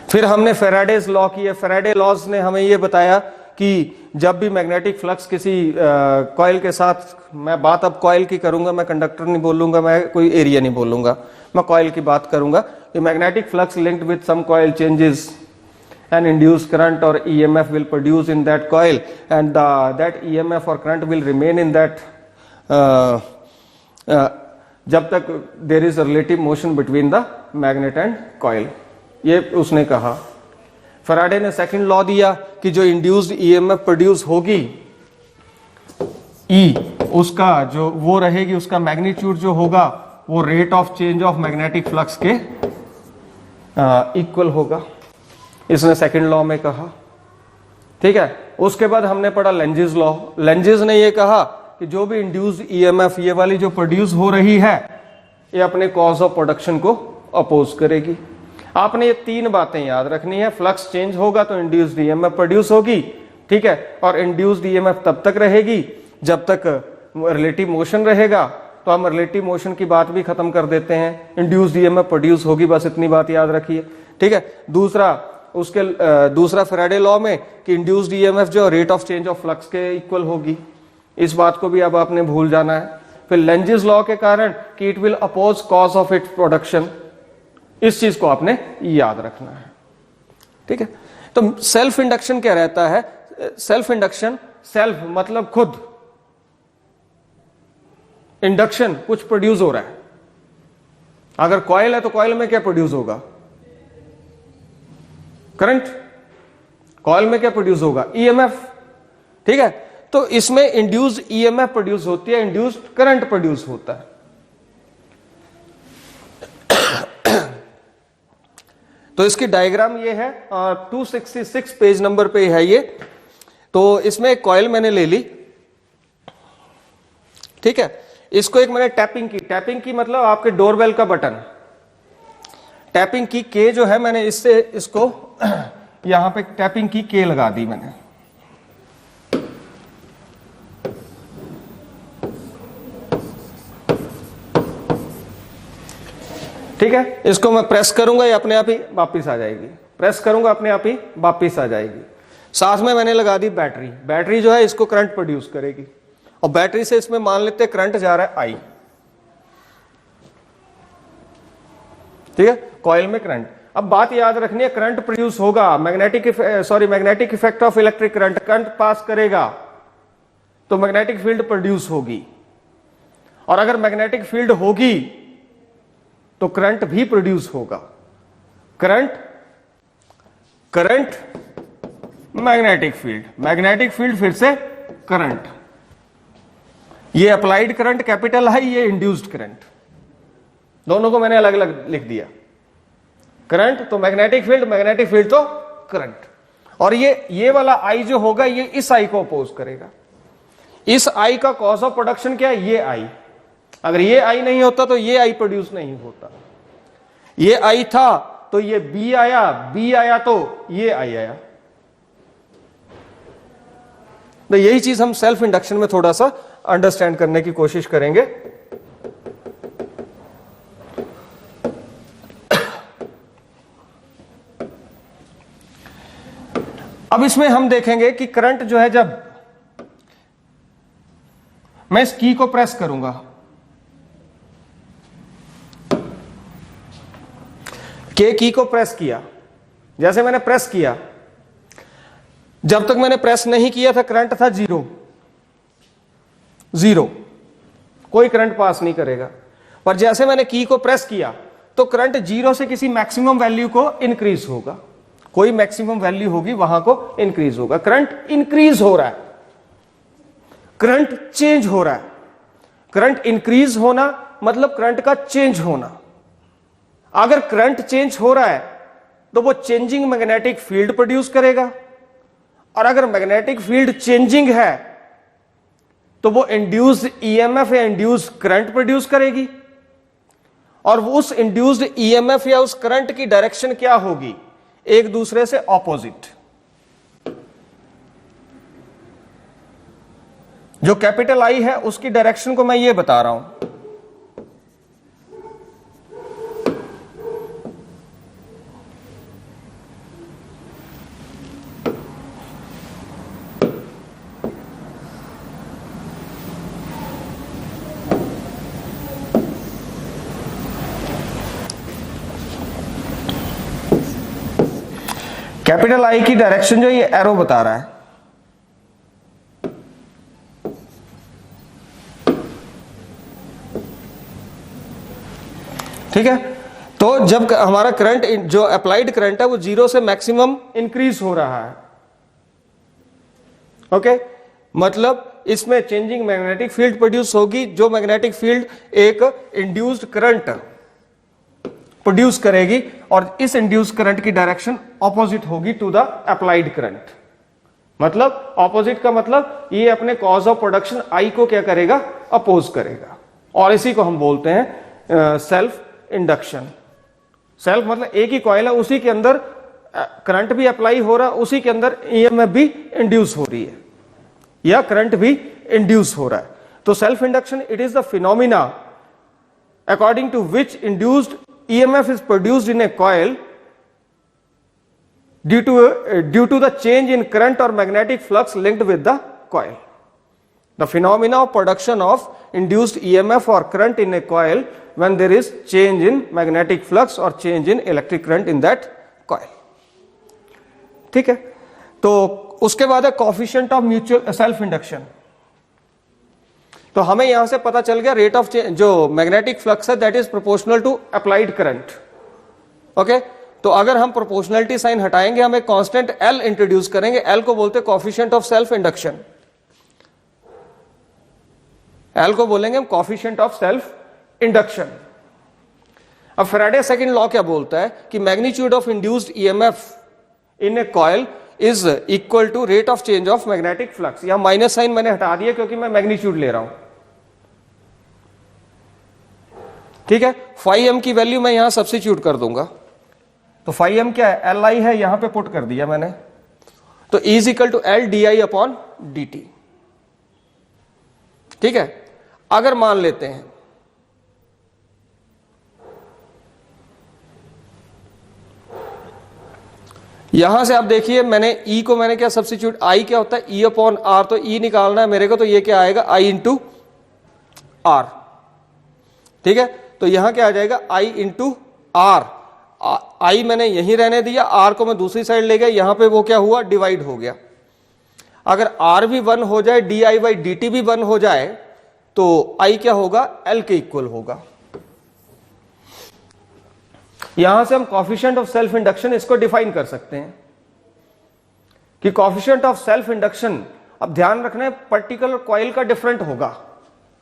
Speaker 1: फिर हमने फैराडेज लॉ की है, फैराडे लॉज ने हमें यह बताया कि जब भी मैग्नेटिक फ्लक्स किसी कॉइल के साथ, मैं बात अब कॉइल की करूंगा, मैं कंडक्टर नहीं बोलूंगा, मैं कोई एरिया नहीं बोलूंगा, मैं कॉइल की बात करूंगा। The magnetic flux linked with some coil changes and induced current or EMF will produce in that coil, and that EMF or current will remain in that जब तक there is a relative motion between the magnet and coil। ये उसने कहा। फैराडे ने सेकंड लॉ दिया कि जो इंड्यूस्ड EMF प्रोड्यूस होगी E, उसका जो वो रहेगी, उसका मैग्नीट्यूड जो होगा वो rate of change of magnetic flux के इक्वल होगा, इसने सेकंड लॉ में कहा। ठीक है, उसके बाद हमने पढ़ा लेंजिस लॉ। लेंजिस ने यह कहा कि जो भी इंड्यूस्ड ईएमएफ ये वाली जो प्रोड्यूस हो रही है, ये अपने कॉज ऑफ प्रोडक्शन को अपोज करेगी। आपने ये तीन बातें याद रखनी है, फ्लक्स चेंज होगा तो इंड्यूस्ड ईएमएफ प्रोड्यूस होगी। ठीक है, और इंड्यूस्ड ईएमएफ तब तक रहेगी जब तक रिलेटिव मोशन रहेगा। तो हम रिलेटिव मोशन की बात भी खत्म कर देते हैं, इंड्यूस्ड ईएमएफ प्रोड्यूस होगी, बस इतनी बात याद रखिए। ठीक है, दूसरा फैराडे लॉ में कि इंड्यूस्ड ईएमएफ जो rate of change of flux के इक्वल होगी, इस बात को भी अब आपने भूल जाना है। फिर लेंजिस लॉ के कारण कि it will oppose cause of its production, इस चीज को आपने याद रखना है। ठीक है, तो सेल्फ इंडक्शन क्या रहता है? सेल्फ इंडक्शन, सेल्फ मतलब खुद, इंडक्शन कुछ प्रोड्यूस हो रहा है। अगर कॉइल है तो कॉइल में क्या प्रोड्यूस होगा? करंट। कॉइल में क्या प्रोड्यूस होगा? ईएमएफ। ठीक है, तो इसमें इंड्यूस्ड ईएमएफ प्रोड्यूस होती है, इंड्यूस्ड करंट प्रोड्यूस होता है। तो इसकी डायग्राम ये है, 266 पेज नंबर पे है ये। तो इसमें एक कॉइल मैंने ले ली। ठीक है, इसको एक मैंने टैपिंग की। टैपिंग की मतलब आपके डोरबेल का बटन। टैपिंग की के जो है, मैंने इससे इसको यहां पे टैपिंग की के लगा दी मैंने। ठीक है, इसको मैं प्रेस करूंगा, ये अपने आप ही वापिस आ जाएगी। प्रेस करूंगा, अपने आप ही वापिस आ जाएगी। साथ में मैंने लगा दी बैटरी। बैटरी जो है इसको करंट प्रोड्यूस करेगी, और बैटरी से इसमें मान लेते हैं करंट जा रहा है आई। ठीक है, कॉइल में करंट। अब बात याद रखनी है, करंट प्रोड्यूस होगा, magnetic effect of electric current, current pass करेगा। तो मैग्नेटिक फील्ड प्रोड्यूस होगी, और अगर मैग्नेटिक फील्ड होगी तो करंट भी प्रोड्यूस होगा। करंट मैग्नेटिक फील्ड फिर से करंट। ये अप्लाइड करंट कैपिटल है, ये इंड्यूस्ड करंट, दोनों को मैंने अलग अलग लिख दिया। करंट तो मैग्नेटिक फील्ड तो करंट। और ये वाला आई जो होगा ये इस आई को अपोज करेगा। इस आई का कॉज ऑफ प्रोडक्शन क्या है? ये आई। अगर ये आई नहीं होता तो ये आई प्रोड्यूस नहीं होता। ये आई था तो ये बी आया तो ये आई आया। तो यही चीज हम सेल्फ इंडक्शन में थोड़ा सा अंडरस्टैंड करने की कोशिश करेंगे। अब इसमें हम देखेंगे कि करंट जो है, जब मैं इस की को प्रेस करूंगा, के की को प्रेस किया, जैसे मैंने प्रेस किया, जब तक मैंने प्रेस नहीं किया था करंट था जीरो, कोई करंट पास नहीं करेगा। पर जैसे मैंने की को प्रेस किया तो करंट जीरो से किसी मैक्सिमम वैल्यू को इंक्रीज होगा, कोई मैक्सिमम वैल्यू होगी वहां को इंक्रीज होगा। करंट इंक्रीज हो रहा है, करंट चेंज हो रहा है। करंट इंक्रीज होना मतलब करंट का चेंज होना। अगर करंट चेंज हो रहा है तो वो चेंजिंग मैग्नेटिक फील्ड प्रोड्यूस करेगा, और अगर मैग्नेटिक फील्ड चेंजिंग है तो वो इंड्यूस्ड ईएमएफ या इंड्यूस्ड करंट प्रोड्यूस करेगी, और उस इंड्यूस्ड ईएमएफ या उस करंट की डायरेक्शन क्या होगी? एक दूसरे से ऑपोजिट। जो कैपिटल आई है उसकी डायरेक्शन को मैं ये बता रहा हूं। कैपिटल आई की डायरेक्शन जो ये एरो बता रहा है, ठीक है। तो जब हमारा करंट जो अप्लाइड करंट है वो जीरो से मैक्सिमम इंक्रीज हो रहा है, ओके, मतलब इसमें चेंजिंग मैग्नेटिक फील्ड प्रोड्यूस होगी। जो मैग्नेटिक फील्ड एक इंड्यूस्ड करंट प्रोड्यूस करेगी, और इस इंड्यूस्ड करंट की डायरेक्शन ऑपोजिट होगी टू द अप्लाइड करंट। मतलब ऑपोजिट का मतलब ये अपने कॉज ऑफ प्रोडक्शन आई को क्या करेगा? अपोज करेगा। और इसी को हम बोलते हैं सेल्फ इंडक्शन। सेल्फ मतलब एक ही कॉइल है, उसी के अंदर करंट भी अप्लाई हो रहा है, उसी के अंदर ईएमएफ भी इंड्यूस हो रही है या करंट भी इंड्यूस हो रहा है। तो self induction it is the phenomena according to which induced EMF is produced in a coil due to the change in current or magnetic flux linked with the coil. The phenomena of production of induced EMF or current in a coil when there is change in magnetic flux or change in electric current in that coil. ठीक है। तो उसके बाद है coefficient of mutual self induction. तो हमें यहां से पता चल गया रेट ऑफ चेंज, जो मैग्नेटिक फ्लक्स है that is proportional to applied current, okay. तो अगर हम प्रोपोर्शनलिटी साइन हटाएंगे, हम एक कांस्टेंट L इंट्रोड्यूस करेंगे, L को बोलते हैं coefficient of self induction. L को बोलेंगे हम कोएफिशिएंट ऑफ सेल्फ इंडक्शन। अब फैराडे सेकंड लॉ क्या बोलता है कि magnitude of induced EMF in a coil is equal to rate of change of magnetic flux. यहां माइनस साइन मैंने हटा दिया क्योंकि मैं मैग्नीट्यूड ले रहा हूं, ठीक है। φm की वैल्यू मैं यहां सब्स्टिट्यूट कर दूंगा, तो φm क्या है? Li है, यहां पे पुट कर दिया मैंने, तो is equal to L di upon dt, ठीक है। अगर मान लेते हैं यहां से आप देखिए मैंने E को मैंने क्या सब्स्टिट्यूट, I क्या होता है? E अपॉन R, तो E निकालना है मेरे को, तो ये क्या आएगा? I इंटू R, ठीक है। तो यहां क्या आ जाएगा? I into R। I मैंने यहीं रहने दिया, R को मैं दूसरी साइड ले गया, यहां पे वो क्या हुआ? डिवाइड हो गया। अगर R भी 1 हो जाए, di/dt भी 1 हो जाए, तो I क्या होगा, L के इक्वल होगा। यहां से हम कॉफिशिएंट ऑफ सेल्फ इंडक्शन इसको डिफाइन कर सकते हैं कि कॉफिशिएंट ऑफ सेल्फ इंडक्शन, अब ध्यान रखना है पर्टिकुलर कॉइल का डिफरेंट होगा,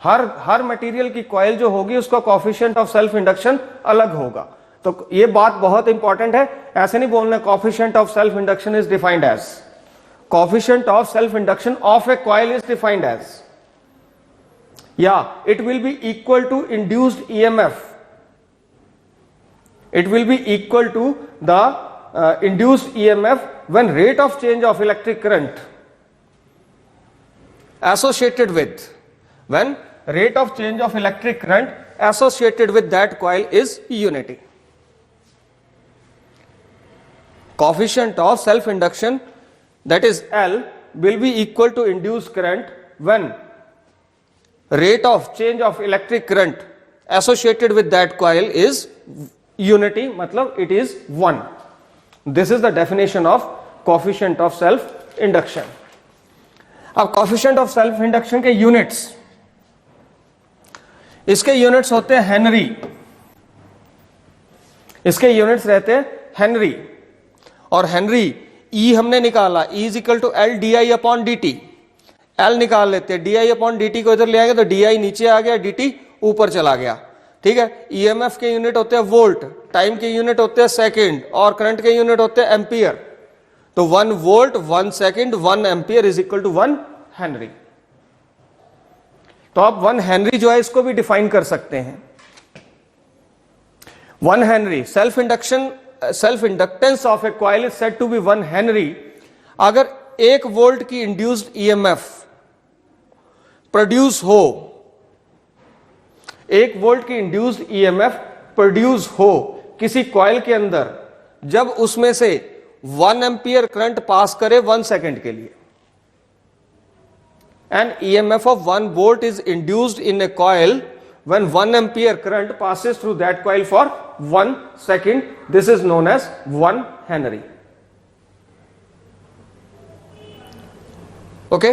Speaker 1: हर मटेरियल की कॉइल जो होगी उसका कॉफिशिएंट ऑफ सेल्फ इंडक्शन अलग होगा। तो ये बात बहुत इंपॉर्टेंट है, ऐसे नहीं बोलना coefficient of self induction is defined as, coefficient of self-induction of a coil is defined as, yeah, it will be equal to induced EMF. It will be equal to the induced EMF when rate of change of electric current associated with, when rate of change of electric current associated with that coil is unity. Coefficient of self-induction, that is L, will be equal to induced current when rate of change of electric current associated with that coil is unity, matlab it is 1. This is the definition of coefficient of self induction. अब coefficient of self induction के units, इसके units होते हैं हेनरी, इसके units रहते हैं हेनरी, और हेनरी E हमने निकाला, E is equal to L D I upon D T, L निकाल लेते हैं, D I upon D T को इधर ले आएंगे तो डी आई नीचे आ गया, डी टी ऊपर चला गया, ठीक है। ईएमएफ के यूनिट होते हैं वोल्ट, टाइम के यूनिट होते हैं सेकंड, और करंट के यूनिट होते हैं एम्पियर। तो 1 volt 1 second 1 ampere is equal to 1 henry. तो आप 1 हेनरी जो है इसको भी डिफाइन कर सकते हैं। 1 henry self induction, self inductance of a coil is said to be 1 henry अगर 1 वोल्ट की इंड्यूस्ड ईएमएफ प्रोड्यूस हो, 1 वोल्ट की इंड्यूस्ड ईएमएफ प्रोड्यूस हो किसी कॉइल के अंदर, जब उसमें से 1 एम्पियर करंट पास करे 1 सेकंड के लिए, and EMF of 1 volt is induced in a coil when 1 ampere current passes through that coil for 1 second, this is known as 1 Henry. Okay?